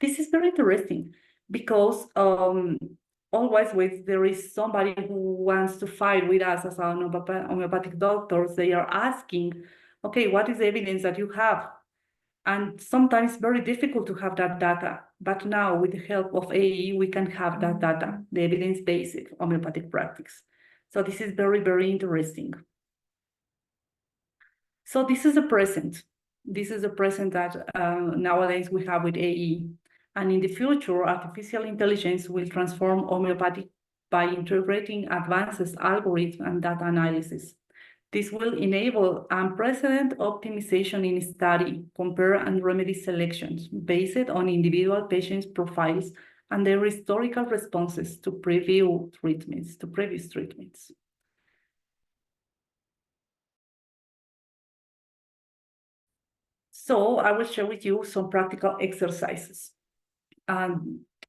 E: This is very interesting because always when there is somebody who wants to fight with us as homeopathic doctors, they are asking, okay, what is the evidence that you have? And sometimes it's very difficult to have that data. But now with the help of AE, we can have that data, the evidence-based homeopathic practice. So this is very, very interesting. So this is the present. This is the present that nowadays we have with AE. And in the future, artificial intelligence will transform homeopathy by integrating advanced algorithms and data analysis. This will enable unprecedented optimization in study, compare, and remedy selections based on individual patients' profiles and their historical responses to previous treatments. So I will share with you some practical exercises.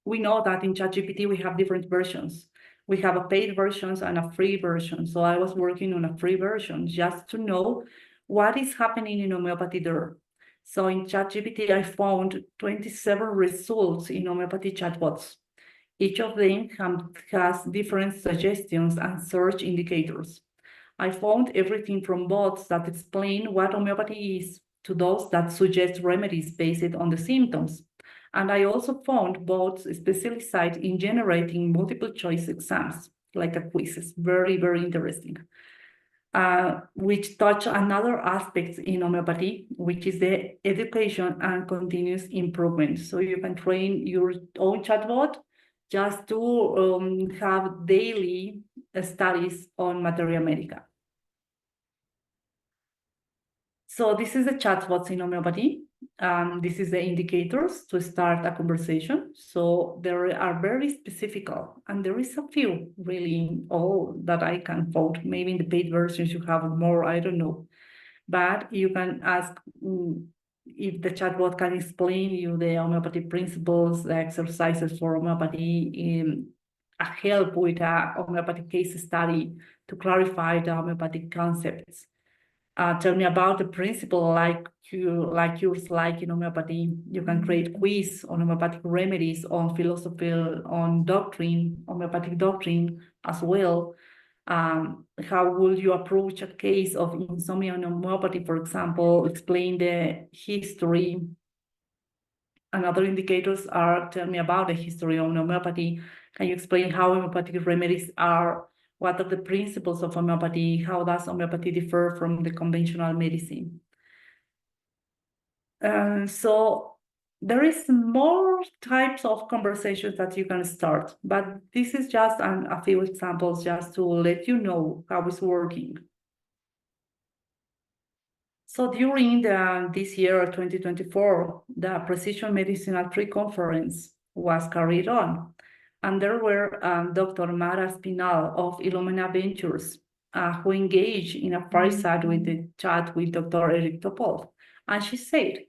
E: We know that in ChatGPT, we have different versions. We have a paid versions and a free version. So I was working on a free version just to know what is happening in homeopathy there. So in ChatGPT, I found 27 results in homeopathy chatbots. Each of them has different suggestions and search indicators. I found everything from bots that explain what homeopathy is to those that suggest remedies based on the symptoms. And I also found bots specialized in generating multiple choice exams, like a quizzes. Very, very interesting. Which touch another aspect in homeopathy, which is the education and continuous improvement. So you can train your own chatbot just to have daily studies on materia medica. So this is the chatbots in homeopathy. This is the indicators to start a conversation. So there are very specific, and there is a few really all that I can find. Maybe in the paid versions you have more, I don't know. But you can ask if the chatbot can explain you the homeopathy principles, the exercises for homeopathy, a help with a homeopathic case study to clarify the homeopathic concepts. Tell me about the principle like in homeopathy. You can create quiz on homeopathic remedies, on philosophy, on doctrine, homeopathic doctrine as well. How will you approach a case of insomnia in homeopathy, for example, explain the history. And other indicators are, tell me about the history of homeopathy. Can you explain how homeopathic remedies are? What are the principles of homeopathy? How does homeopathy differ from the conventional medicine? So there is more types of conversations that you can start, but this is just a few examples just to let you know how it's working. So during this year, 2024, the Precision Medicine Pre-Conference was carried on. And there were Dr. Mara Spinal of Illumina Ventures, who engaged in a fireside with the chat with Dr. Eric Topol. And she said,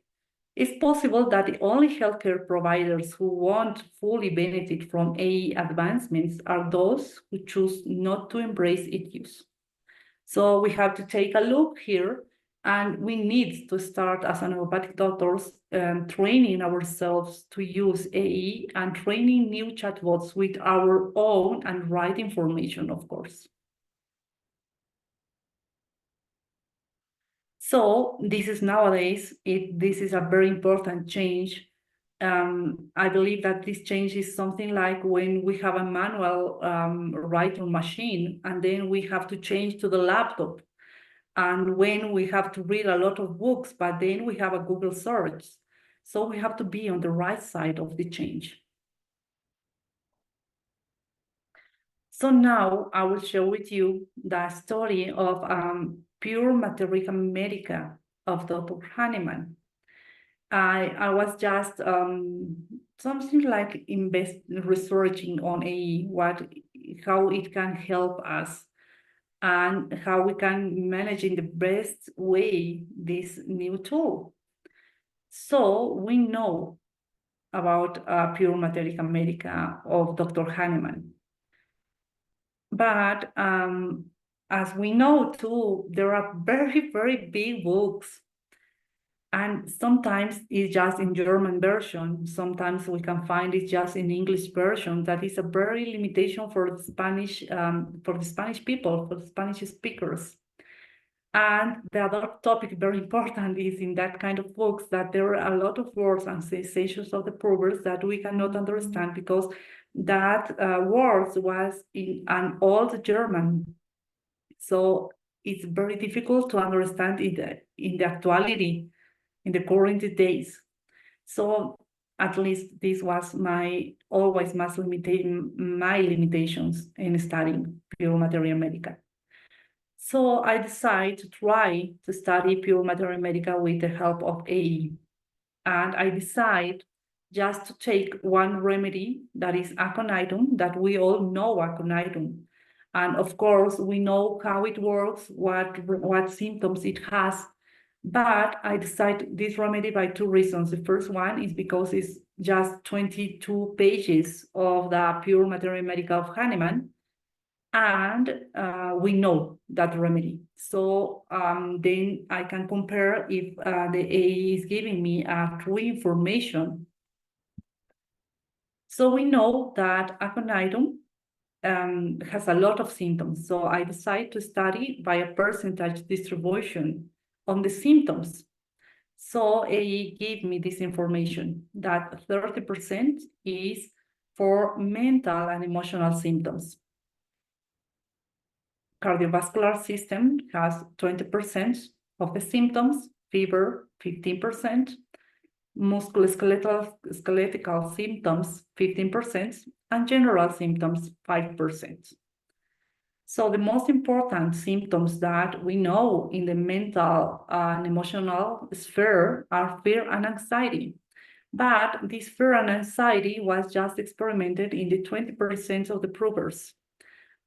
E: it's possible that the only healthcare providers who won't fully benefit from AE advancements are those who choose not to embrace its use. So we have to take a look here, and we need to start as homeopathic doctors training ourselves to use AE and training new chatbots with our own and right information, of course. So this is nowadays, this is a very important change. I believe that this change is something like when we have a manual writing machine, and then we have to change to the laptop. And when we have to read a lot of books, but then we have a Google search. So we have to be on the right side of the change. So now I will share with you the story of Pure Materia Medica of Dr. Hahnemann. I was just something like researching on AE, how it can help us and how we can manage in the best way this new tool. So we know about Pure Materia Medica of Dr. Hahnemann. But as we know too, there are very, very big books. And sometimes it's just in German version. Sometimes we can find it just in English version. That is a very limitation for the Spanish people, for the Spanish speakers. And the other topic very important is in that kind of books that there are a lot of words and sensations of the proverbs that we cannot understand because that words was in an old German. So it's very difficult to understand in the actuality, in the current days. So at least this was always my limitations in studying Pure Materia Medica. So I decided to try to study Pure Materia Medica with the help of AE. And I decided just to take one remedy that is aconitum, that we all know aconitum. And of course, we know how it works, what symptoms it has. But I decided this remedy by two reasons. The first one is because it's just 22 pages of the Pure Materia Medica of Hahnemann. And we know that remedy. So then I can compare if the AE is giving me true information. So we know that aconitum has a lot of symptoms. So I decided to study by a percentage distribution on the symptoms. So AE gave me this information that 30% is for mental and emotional symptoms. Cardiovascular system has 20% of the symptoms, fever 15%, musculoskeletal symptoms 15%, and general symptoms 5%. So the most important symptoms that we know in the mental and emotional sphere are fear and anxiety. But this fear and anxiety was just experimented in the 20% of the provers.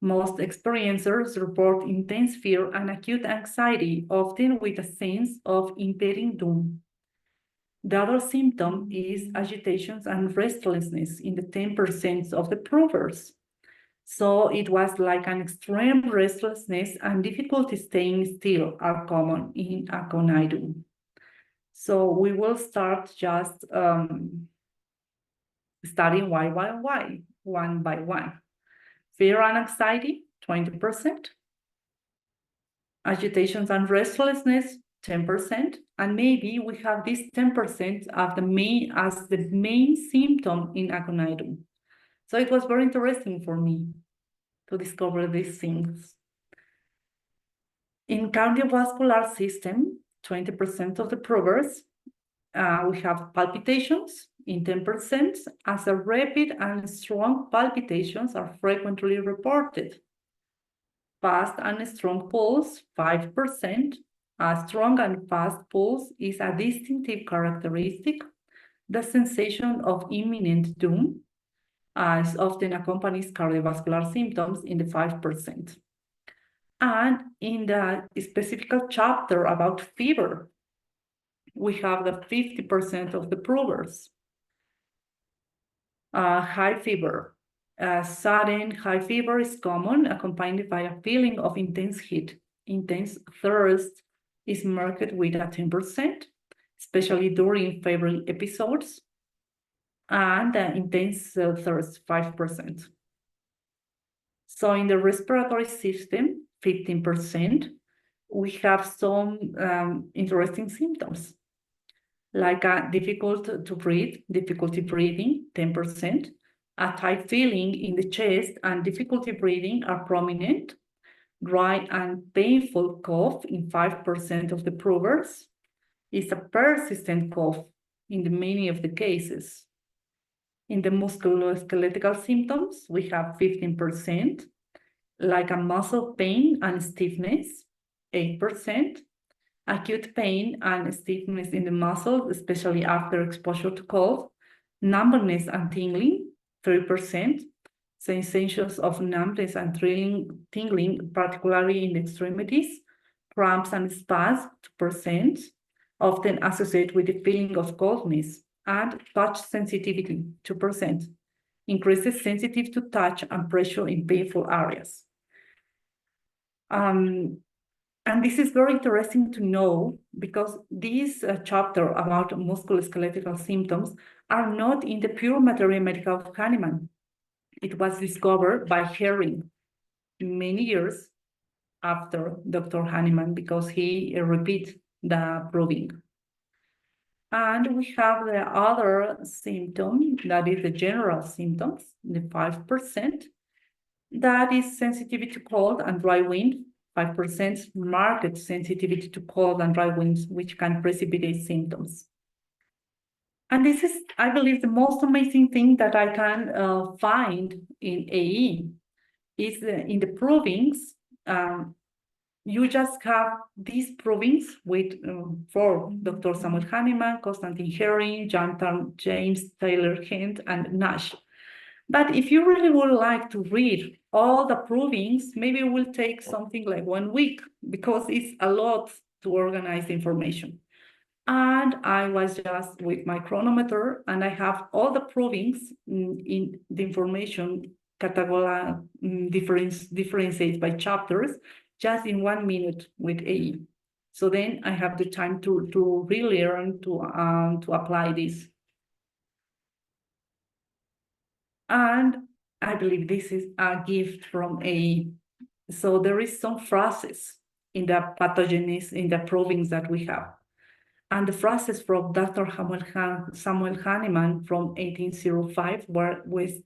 E: Most experiencers report intense fear and acute anxiety, often with a sense of impending doom. The other symptom is agitations and restlessness in the 10% of the provers. So it was like an extreme restlessness and difficulty staying still are common in aconitum. So we will start just studying one by one. Fear and anxiety, 20%. Agitations and restlessness, 10%. And maybe we have this 10% as the main symptom in aconitum. So it was very interesting for me to discover these things. In cardiovascular system, 20% of the provers, we have palpitations in 10%, as a rapid and strong palpitations are frequently reported. Fast and strong pulse, 5%. A strong and fast pulse is a distinctive characteristic. The sensation of imminent doom is often accompanies cardiovascular symptoms in the 5%. And in the specific chapter about fever, we have the 50% of the provers. High fever. Sudden high fever is common, accompanied by a feeling of intense heat. Intense thirst is marked with a 10%, especially during febrile episodes, and intense thirst, 5%. So in the respiratory system, 15%, we have some interesting symptoms, like difficulty breathing, 10%. A tight feeling in the chest and difficulty breathing are prominent. Dry and painful cough in 5% of the provers is a persistent cough in many of the cases. In the musculoskeletal symptoms, we have 15%, like a muscle pain and stiffness, 8%. Acute pain and stiffness in the muscles, especially after exposure to cold. Numbness and tingling, 3%. Sensations of numbness and tingling, particularly in the extremities. Cramps and spasms, 2%, often associated with the feeling of coldness. And touch sensitivity, 2%. Increases sensitive to touch and pressure in painful areas. And this is very interesting to know because this chapter about musculoskeletal symptoms are not in the pure materia medica of Hahnemann. It was discovered by Herring many years after Dr. Hahnemann because he repeated the proving. And we have the other symptom, that is the general symptoms, the 5%. That is sensitivity to cold and dry wind. 5% marked sensitivity to cold and dry winds, which can precipitate symptoms. And this is, I believe, the most amazing thing that I can find in AE is in the provings. You just have these provings with for Dr. Samuel Hahnemann, Konstantin Herring, James Taylor Hent, and Nash. But if you really would like to read all the provings, maybe it will take something like 1 week because it's a lot to organize the information. And I was just with my chronometer and I have all the provings in the information differentiated by chapters just in 1 minute with AE. So then I have the time to really learn to apply this. And I believe this is a gift from AE. So there is some phrases in the pathogenes, in the provings that we have. And the phrases from Dr. Samuel Hahnemann from 1805 were with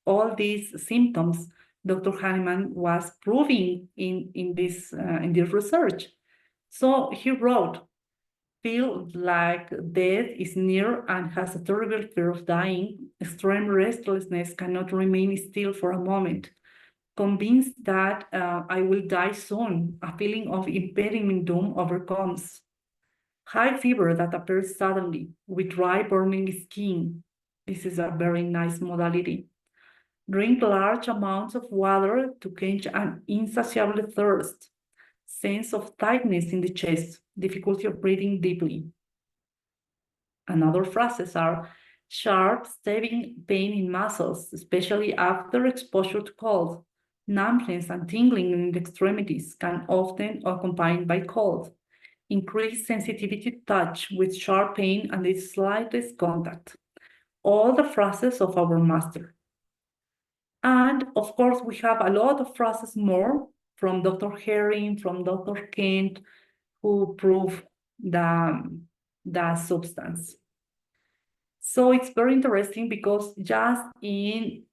E: all these symptoms Dr. Hahnemann was proving in this research. So he wrote, feel like death is near and has a terrible fear of dying. Extreme restlessness cannot remain still for a moment. Convinced that I will die soon, a feeling of impending doom overcomes. High fever that appears suddenly with dry burning skin. This is a very nice modality. Drink large amounts of water to quench an insatiable thirst. Sense of tightness in the chest, difficulty of breathing deeply. Another phrases are sharp, stabbing pain in muscles, especially after exposure to cold. Numbness and tingling in the extremities can often accompanied by cold. Increased sensitivity to touch with sharp pain and the slightest contact. All the phrases of our master. And of course, we have a lot of phrases more from Dr. Herring, from Dr. Kent, who prove the substance. So it's very interesting because just in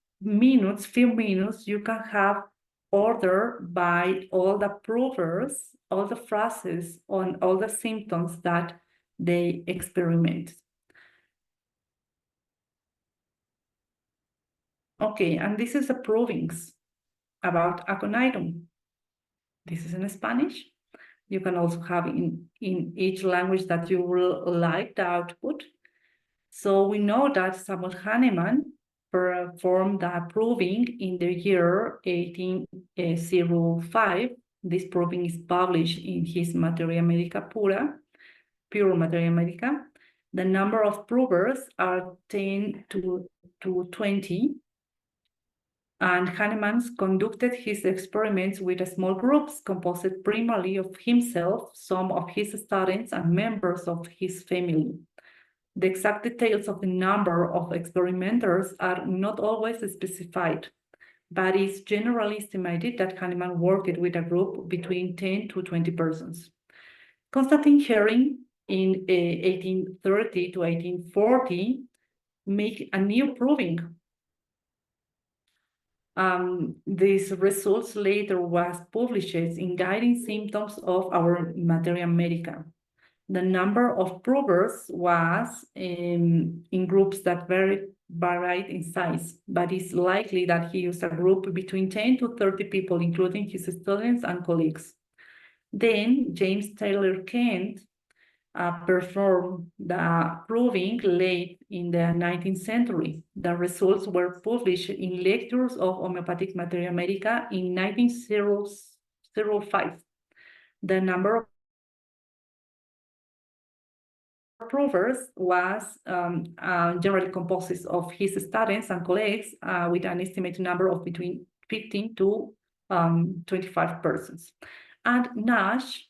E: few minutes, you can have order by all the provers, all the phrases on all the symptoms that they experiment. Okay, and this is the provings about aconitum. This is in Spanish. You can also have in each language that you will like the output. So we know that Samuel Hahnemann performed the proving in the year 1805. This proving is published in his Materia Medica Pura, Pure Materia Medica. The number of provers are 10 to 20. And Hahnemann conducted his experiments with small groups composed primarily of himself, some of his students, and members of his family. The exact details of the number of experimenters are not always specified, but it's generally estimated that Hahnemann worked with a group between 10 to 20 persons. Constantine Herring in 1830 to 1840 made a new proving. These results later was published in Guiding Symptoms of Our Materia Medica. The number of provers was in groups that varied in size, but it's likely that he used a group between 10 to 30 people, including his students and colleagues. Then James Taylor Kent performed the proving late in the 19th century. The results were published in Lectures of Homeopathic Materia Medica in 1905. The number of provers was generally composed of his students and colleagues with an estimated number of between 15 to 25 persons. And Nash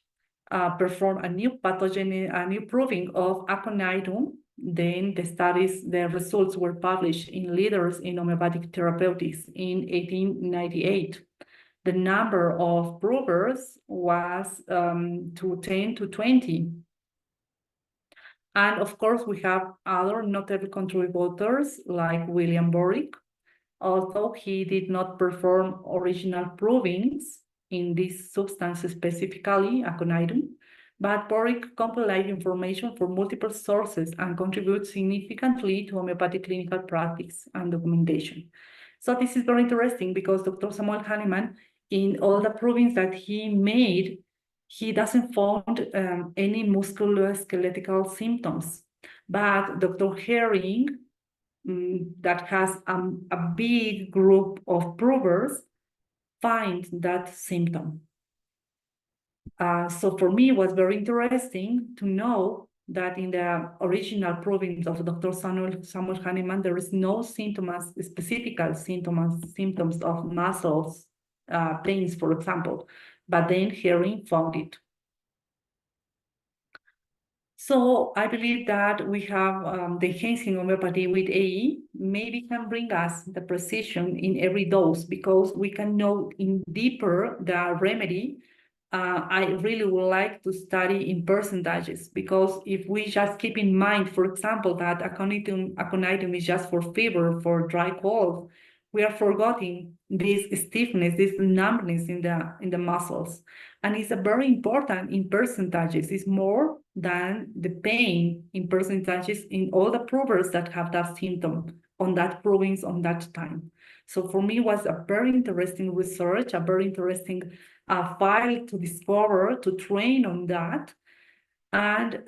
E: performed a new proving of aconitum. Then the results were published in Leaders in Homeopathic Therapeutics in 1898. The number of provers was 10 to 20. And of course, we have other notable contributors like William Borick, although he did not perform original provings in this substance specifically, aconitum, but Borick compiled information from multiple sources and contributes significantly to homeopathic clinical practice and documentation. So this is very interesting because Dr. Samuel Hahnemann, in all the provings that he made, he doesn't find any musculoskeletal symptoms. But Dr. Herring, that has a big group of provers, find that symptom. So for me, it was very interesting to know that in the original provings of Dr. Samuel Hahnemann, there is no symptoms, specific symptoms of muscles, pains, for example, but then Herring found it. So I believe that we have the enhancing homeopathy with AE maybe can bring us the precision in every dose because we can know in deeper the remedy. I really would like to study in percentages because if we just keep in mind, for example, that aconitum is just for fever, for dry cold, we are forgetting this stiffness, this numbness in the muscles. And it's a very important in percentages. It's more than the pain in percentages in all the provers that have that symptom on that province on that time. So for me, it was a very interesting research, a very interesting file to discover, to train on that. And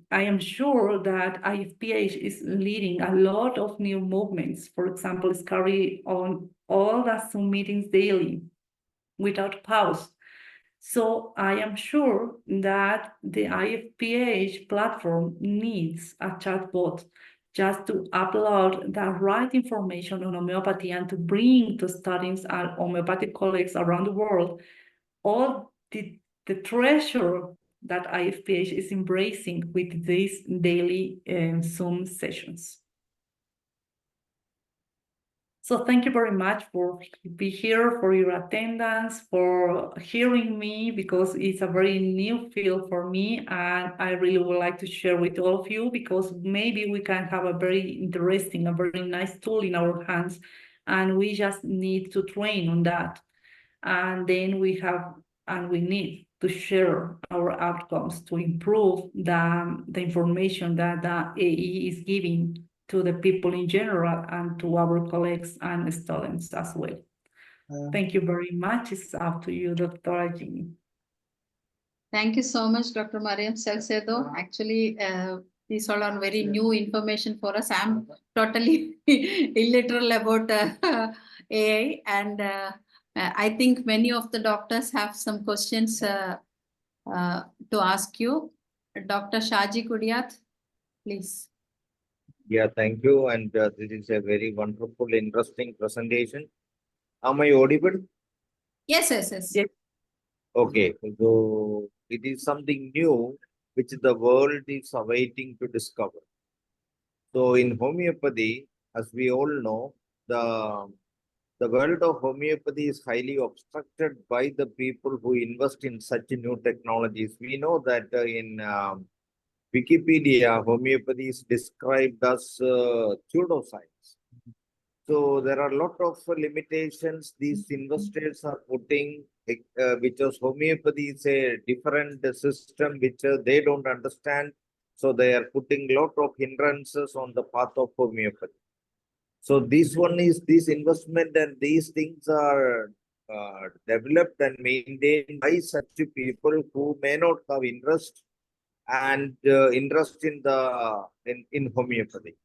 E: I am sure that Ifph is leading a lot of new movements. For example, it's carrying on all the Zoom meetings daily without pause. So I am sure that the Ifph platform needs a chatbot just to upload the right information on homeopathy and to bring to students and homeopathic colleagues around the world all the treasure that Ifph is embracing with these daily Zoom sessions. So thank you very much for being here, for your attendance, for hearing me, because it's a very new field for me, and I really would like to share with all of you, because maybe we can have a very interesting, a very nice tool in our hands, and we just need to train on that. And then we need to share our outcomes to improve the information that the AE is giving to the people in general and to our colleagues and students as well. Thank you very much. It's up to you, Dr. Jimmy.
D: Thank you so much, Dr. Marian Salcedo. Actually, these all are very new information for us. I'm totally illiterate about AI, and I think many of the doctors have some questions to ask you. Dr. Shaji Kudiat, please.
F: Yeah, thank you. And this is a very wonderful, interesting presentation. Am I audible?
D: Yes.
E: Yes.
F: Okay, so it is something new which the world is awaiting to discover. So in homeopathy, as we all know, the world of homeopathy is highly obstructed by the people who invest in such new technologies. We know that in Wikipedia, homeopathy is described as pseudoscience. So there are a lot of limitations these investors are putting, because homeopathy is a different system which they don't understand. So they are putting a lot of hindrances on the path of homeopathy. So this investment and these things are developed and maintained by such people who may not have interest in homeopathy.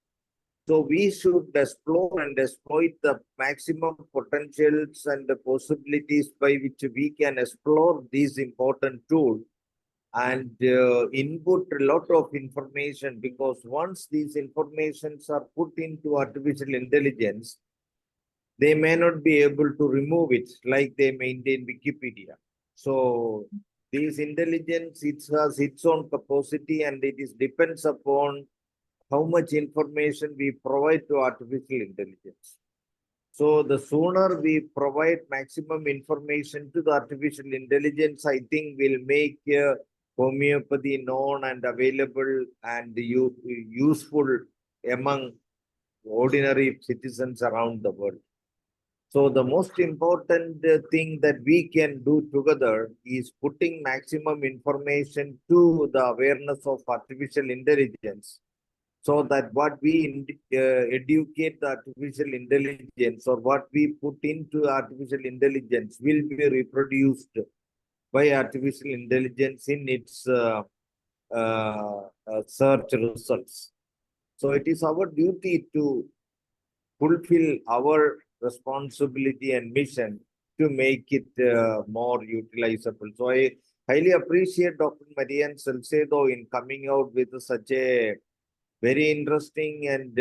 F: So we should explore and exploit the maximum potentials and the possibilities by which we can explore these important tools and input a lot of information, because once these informations are put into artificial intelligence, they may not be able to remove it like they maintain Wikipedia. So this intelligence, it has its own capacity, and it depends upon how much information we provide to artificial intelligence. So the sooner we provide maximum information to the artificial intelligence, I think will make homeopathy known and available and useful among ordinary citizens around the world. So the most important thing that we can do together is putting maximum information to the awareness of artificial intelligence, so that what we educate the artificial intelligence or what we put into artificial intelligence will be reproduced by artificial intelligence in its search results. So it is our duty to fulfill our responsibility and mission to make it more utilizable. So I highly appreciate Dr. Marian Salcedo in coming out with such a very interesting and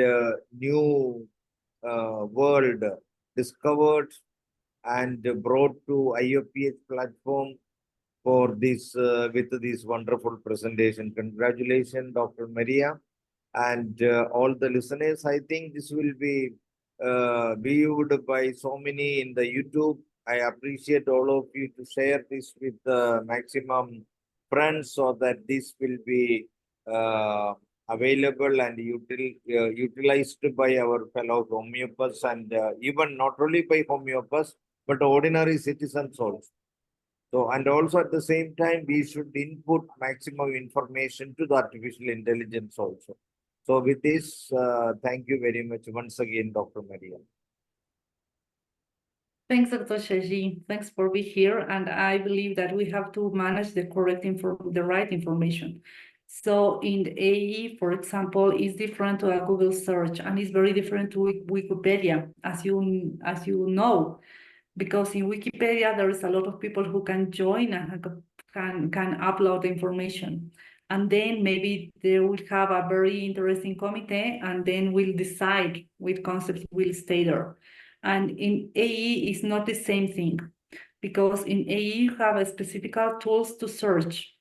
F: new world discovered and brought to Ifph platform for this with this wonderful presentation. Congratulations, Dr. Maria, and all the listeners. I think this will be viewed by so many in the YouTube. I appreciate all of you to share this with the maximum friends, so that this will be available and utilized by our fellow homeopaths, and even not only by homeopaths, but ordinary citizens also. So, and also at the same time, we should input maximum information to the artificial intelligence also. So with this, thank you very much once again, Dr. Maria.
E: Thanks, Dr. Shaji. Thanks for being here. And I believe that we have to manage the right information. So in the AE, for example, is different to a Google search, and it's very different to Wikipedia, as you know, because in Wikipedia there is a lot of people who can join and can upload information, and then maybe they will have a very interesting committee, and then we'll decide which concepts will stay there. And in AE, it's not the same thing, because in AE you have specific tools to search.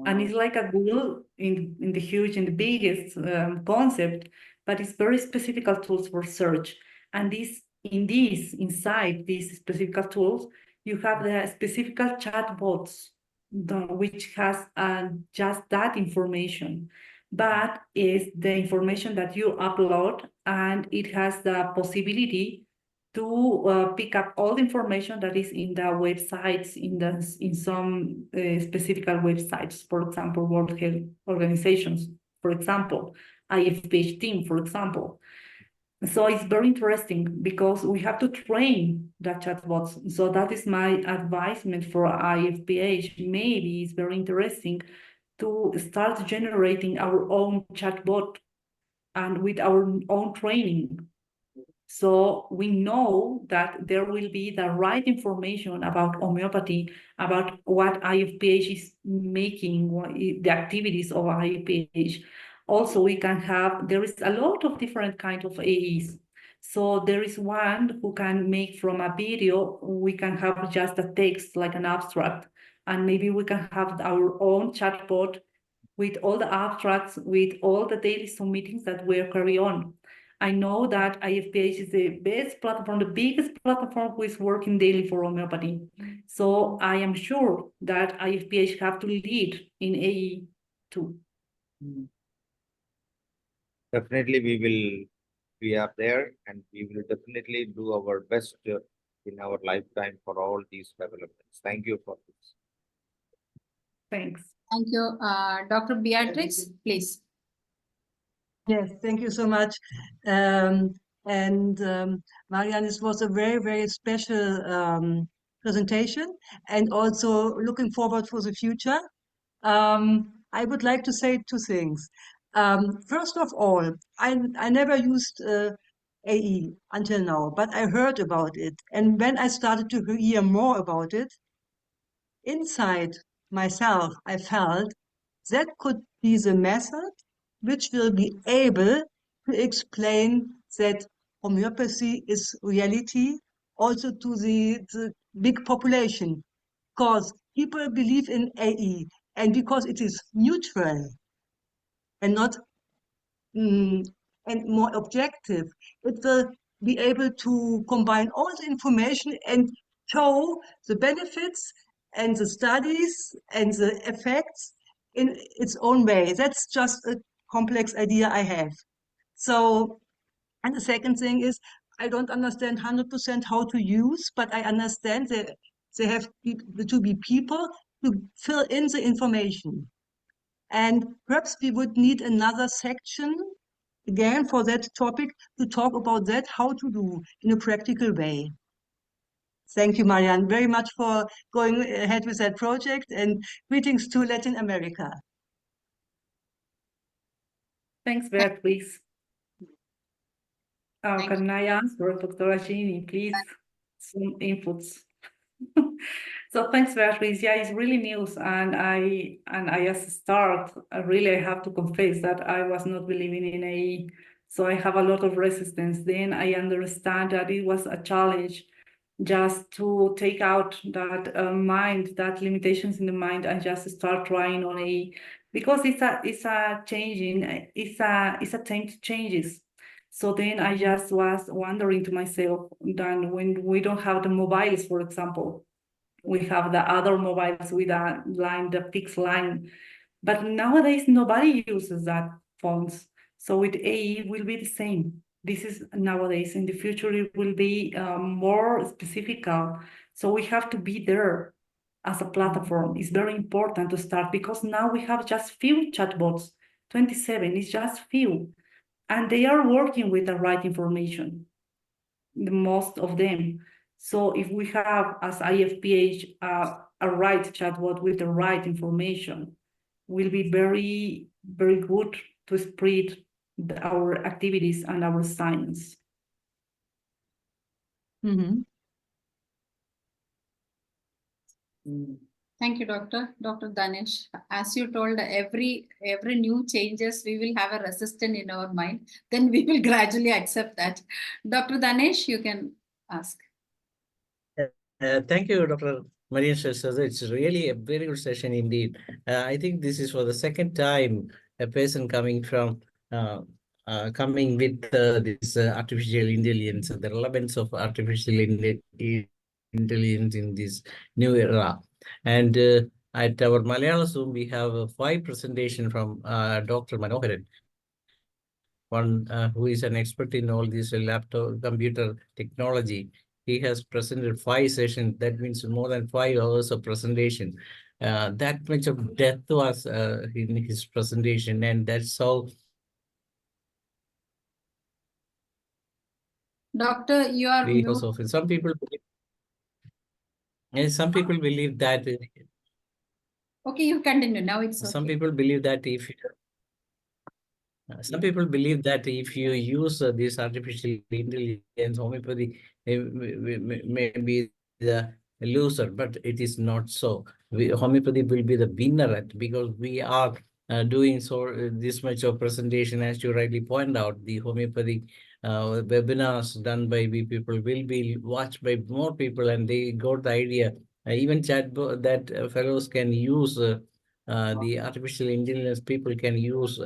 E: And it's like a Google in the biggest concept, but it's very specific tools for search. And these inside these specific tools, you have the specific chatbots, which has just that information, but is the information that you upload, and it has the possibility to pick up all the information that is in the websites, in some specific websites, for example, World Health Organizations, for example, Ifph team, for example. So it's very interesting because we have to train the chatbots. So that is my advisement for Ifph. Maybe it's very interesting to start generating our own chatbot and with our own training. So we know that there will be the right information about homeopathy, about what Ifph is making, the activities of Ifph. Also, we can have, there is a lot of different kinds of AEs. So there is one who can make from a video, we can have just a text like an abstract, and maybe we can have our own chatbot with all the abstracts, with all the daily Zoom meetings that we carry on. I know that Ifph is the best platform, the biggest platform who is working daily for homeopathy. So I am sure that Ifph have to lead in AE too.
F: Definitely, we are there, and we will definitely do our best in our lifetime for all these developments. Thank you for this.
E: Thanks.
D: Thank you. Dr. Beatrix, please.
G: Yes, thank you so much. Marian, this was a very, very special presentation, and also looking forward for the future. I would like to say two things. First of all, I never used AE until now, but I heard about it. And when I started to hear more about it, inside myself, I felt that could be the method which will be able to explain that homeopathy is reality also to the big population, because people believe in AE, and because it is neutral and not and more objective, it will be able to combine all the information and show the benefits and the studies and the effects in its own way. That's just a complex idea I have. So, and the second thing is, I don't understand 100% how to use, but I understand that they have to be people to fill in the information. And perhaps we would need another section again for that topic to talk about that, how to do in a practical way. Thank you, Marian, very much for going ahead with that project, and greetings to Latin America.
E: Thanks, Beatrice.
D: Thank
E: Can I answer, Dr. Ajini, please? Some inputs. So thanks, Beatrice. Yeah, it's really news, and I as a start, I have to confess that I was not believing in AE, so I have a lot of resistance. Then I understand that it was a challenge just to take out that mind, that limitations in the mind, and just start trying on AE, because it's a changing, it's a time to changes. So then I just was wondering to myself that when we don't have the mobiles, for example, we have the other mobiles with a line, the fixed line, but nowadays nobody uses that phones. So with AE will be the same. This is nowadays. In the future, it will be more specific. So we have to be there as a platform. It's very important to start, because now we have just few chatbots, 27, it's just few. And they are working with the right information, the most of them. So if we have, as Ifph, a right chatbot with the right information, will be very, very good to spread our activities and our science.
G: Mm-hmm.
D: Thank you, Dr. Danesh. As you told, every new changes, we will have a resistance in our mind. Then we will gradually accept that. Dr. Danesh, you can ask.
H: Thank you, Dr. Marian Salcedo. It's really a very good session indeed. I think this is for the second time a person coming from coming with this artificial intelligence, the relevance of artificial intelligence in this new era. And at our Malayalam Zoom, we have 5 presentations from Dr. Manoharan, one who is an expert in all this laptop computer technology. He has presented 5 sessions. That means more than 5 hours of presentation. That much of depth was in his presentation, and that's how.
D: Doctor, you are
H: Because of it. Some people believe that.
D: Okay, you continue. Now it's okay.
H: Some people believe that if you use this artificial intelligence, homeopathy may be the loser, but it is not so. Homeopathy will be the winner because we are doing this much of presentation, as you rightly point out. The homeopathy webinars done by people will be watched by more people, and they got the idea. Even chatbot that fellows can use the artificial intelligence. People can use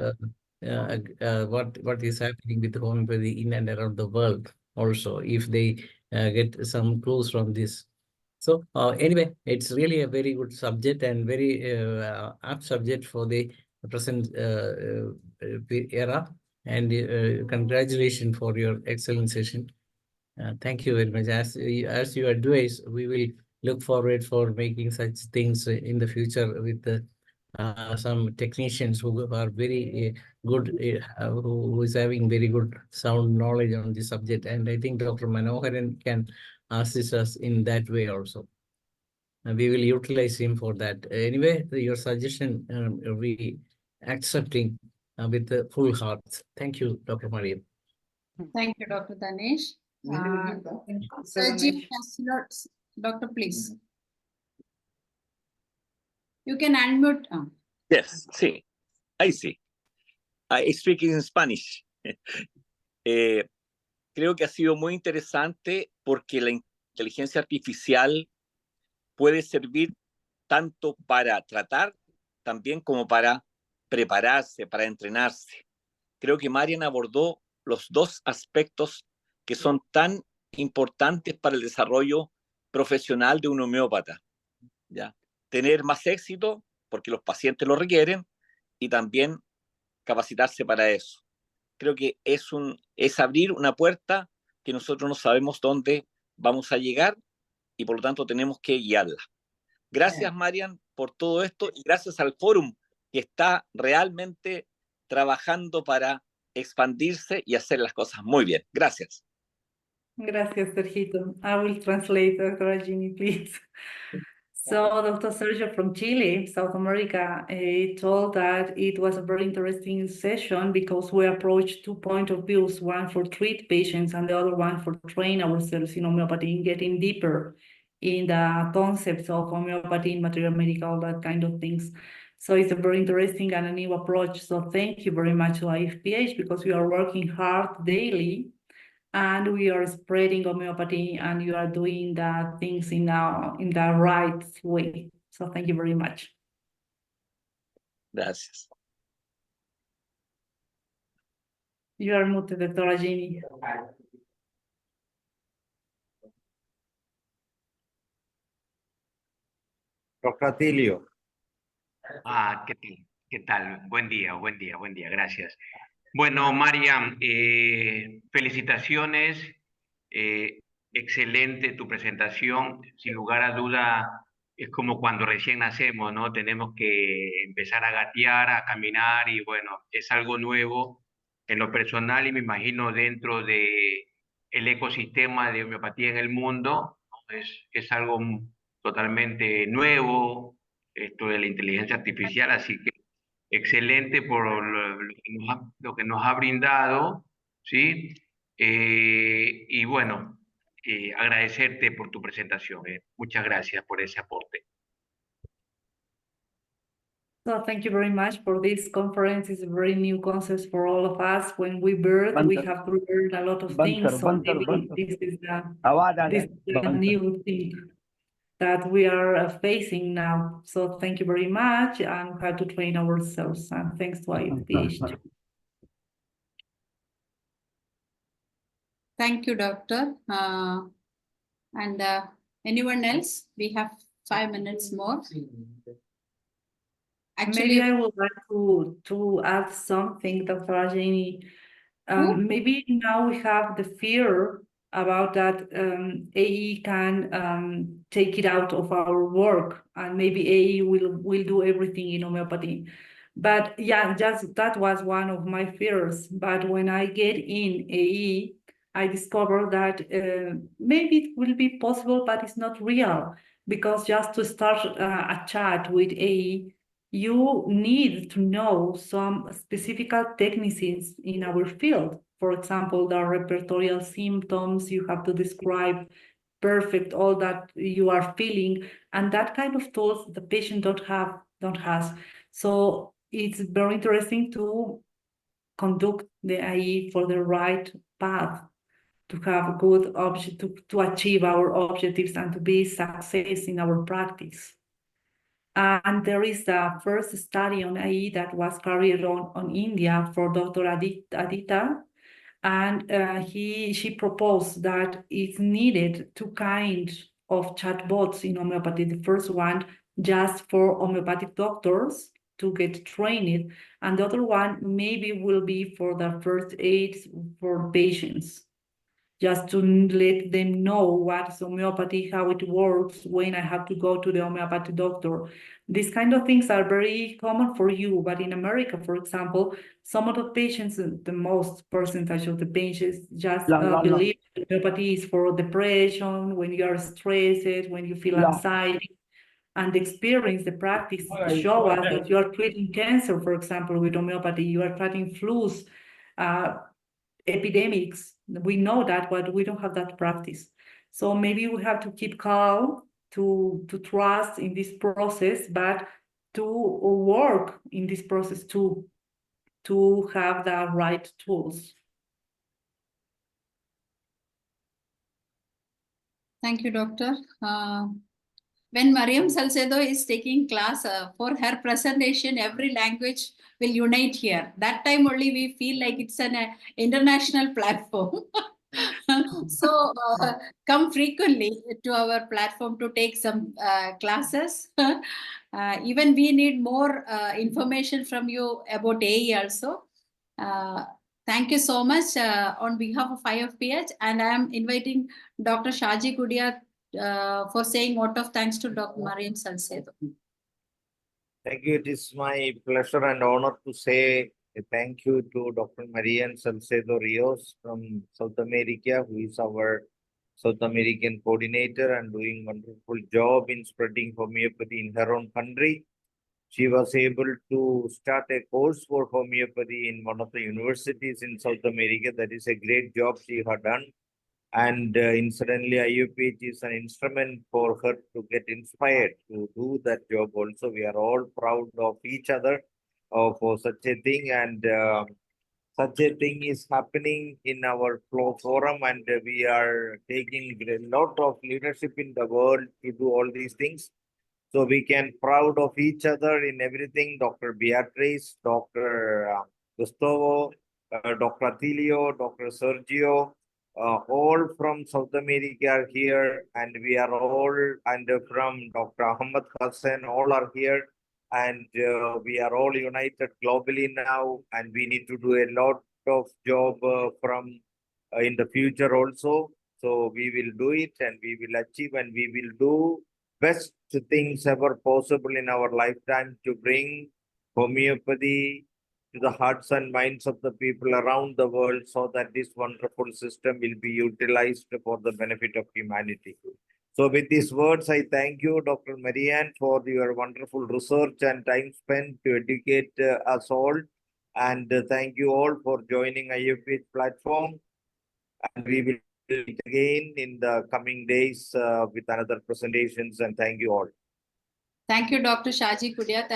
H: what is happening with homeopathy in and around the world also, if they get some clues from this. So anyway, it's really a very good subject and very apt subject for the present era. And congratulations for your excellent session. Thank you very much. As you advise, we will look forward for making such things in the future with some technicians who are very good, who is having very good sound knowledge on this subject. And I think Dr. Manoharan can assist us in that way also. We will utilize him for that. Anyway, your suggestion we accepting with the full heart. Thank you, Dr. Marian.
D: Thank you, Dr. Danesh. Sergi, Doctor, please. You can unmute.
I: Yes, sí. Ahí sí. I speak in Spanish. Creo que ha sido muy interesante porque la inteligencia artificial puede servir tanto para tratar también como para prepararse, para entrenarse. Creo que Marian abordó los 2 aspectos que son tan importantes para el desarrollo profesional de un homeópata, ¿ya? Tener más éxito, porque los pacientes lo requieren, y también capacitarse para eso. Creo que es abrir una puerta que nosotros no sabemos dónde vamos a llegar y por lo tanto tenemos que guiarla. Gracias, Marian, por todo esto y gracias al fórum que está realmente trabajando para expandirse y hacer las cosas muy bien. Gracias.
E: Gracias, Sergito. I will translate, Dr. Agini, please. So Dr. Sergio from Chile, South America, told that it was a very interesting session because we approached 2 points of views, one for treat patients and the other one for train ourselves in homeopathy, getting deeper in the concepts of homeopathy, material medical, that kind of things. So it's a very interesting and a new approach. So thank you very much to Ifph because we are working hard daily and we are spreading homeopathy and you are doing the things in the right way. So thank you very much.
I: Gracias.
E: You are muted, Dr. Agini.
F: Dr. Atilio.
J: ¿Qué tal? Buen día, gracias. Bueno, Marian, felicitaciones, excelente tu presentación, sin lugar a duda es como cuando recién nacemos, ¿no? Tenemos que empezar a gatear, a caminar y bueno, es algo nuevo en lo personal y me imagino dentro de el ecosistema de homeopatía en el mundo, ¿no? Es algo totalmente nuevo, esto de la inteligencia artificial, así que excelente por lo que nos ha brindado, ¿sí? Y bueno, agradecerte por tu presentación. Muchas gracias por ese aporte.
E: So thank you very much for this conference. It's a very new concept for all of us. When we birth, we have to learn a lot of things. So maybe this is the new thing that we are facing now. So thank you very much and how to train ourselves. And thanks to IFPH.
D: Thank you, doctor. And anyone else? We have 5 minutes more. Actually,
E: maybe I would like to add something, Dr. Ajani. Maybe now we have the fear about that AE can take it out of our work, and maybe AE will do everything in homeopathy. But yeah, just that was one of my fears. But when I get in AE, I discovered that maybe it will be possible, but it's not real, because just to start a chat with AE, you need to know some specific techniques in our field. For example, the repertorial symptoms, you have to describe perfect all that you are feeling, and that kind of tools the patient don't have. So it's very interesting to conduct the IE for the right path, to have good to achieve our objectives and to be success in our practice. And there is the first study on IE that was carried on India for Dr. Aditya, and she proposed that it's needed two kinds of chatbots in homeopathy. The first one just for homeopathic doctors to get trained, and the other one maybe will be for the first aid for patients, just to let them know what's homeopathy, how it works, when I have to go to the homeopathy doctor. These kind of things are very common for you, but in America, for example, some of the patients, the most percentage of the patients just believe homeopathy is for depression, when you are stressed, when you feel anxiety. And the experience, the practice show us that you are treating cancer, for example, with homeopathy, you are treating flus, epidemics. We know that, but we don't have that practice. So maybe we have to keep calm, to trust in this process, but to work in this process to have the right tools.
D: Thank you, doctor. When Marian Salcedo is taking class, for her presentation, every language will unite here. That time only we feel like it's an international platform. So come frequently to our platform to take some classes. Even we need more information from you about AE also. Thank you so much on behalf of Ifph, and I am inviting Dr. Shaji Kudia for saying vote of thanks to Dr. Marian Salcedo.
F: Thank you. It is my pleasure and honor to say thank you to Dr. Marian Salcedo Rios from South America, who is our South American coordinator and doing wonderful job in spreading homeopathy in her own country. She was able to start a course for homeopathy in one of the universities in South America. That is a great job she had done. And incidentally, IUPH is an instrument for her to get inspired to do that job also. We are all proud of each other for such a thing. And such a thing is happening in our forum, and we are taking a lot of leadership in the world to do all these things. So we can proud of each other in everything. Dr. Beatrice, Dr. Gustavo, Dr. Atilio, Dr. Sergio, all from South America are here, and we are all, and from Dr. Ahmed Hassan, all are here, and we are all united globally now, and we need to do a lot of job from in the future also. So we will do it, and we will achieve, and we will do best things ever possible in our lifetime to bring homeopathy to the hearts and minds of the people around the world, so that this wonderful system will be utilized for the benefit of humanity. So with these words, I thank you, Dr. Marian, for your wonderful research and time spent to educate us all. And thank you all for joining IFPH platform. And we will meet again in the coming days with another presentations. And thank you all.
D: Thank you, Dr. Shaji Kudia.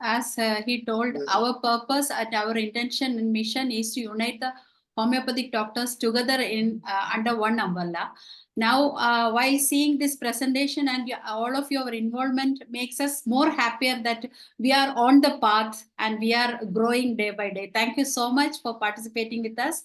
D: As he told, our purpose and our intention and mission is to unite the homeopathic doctors together in under one umbrella. Now, while seeing this presentation and all of your involvement makes us more happier that we are on the path and we are growing day by day. Thank you so much for participating with us.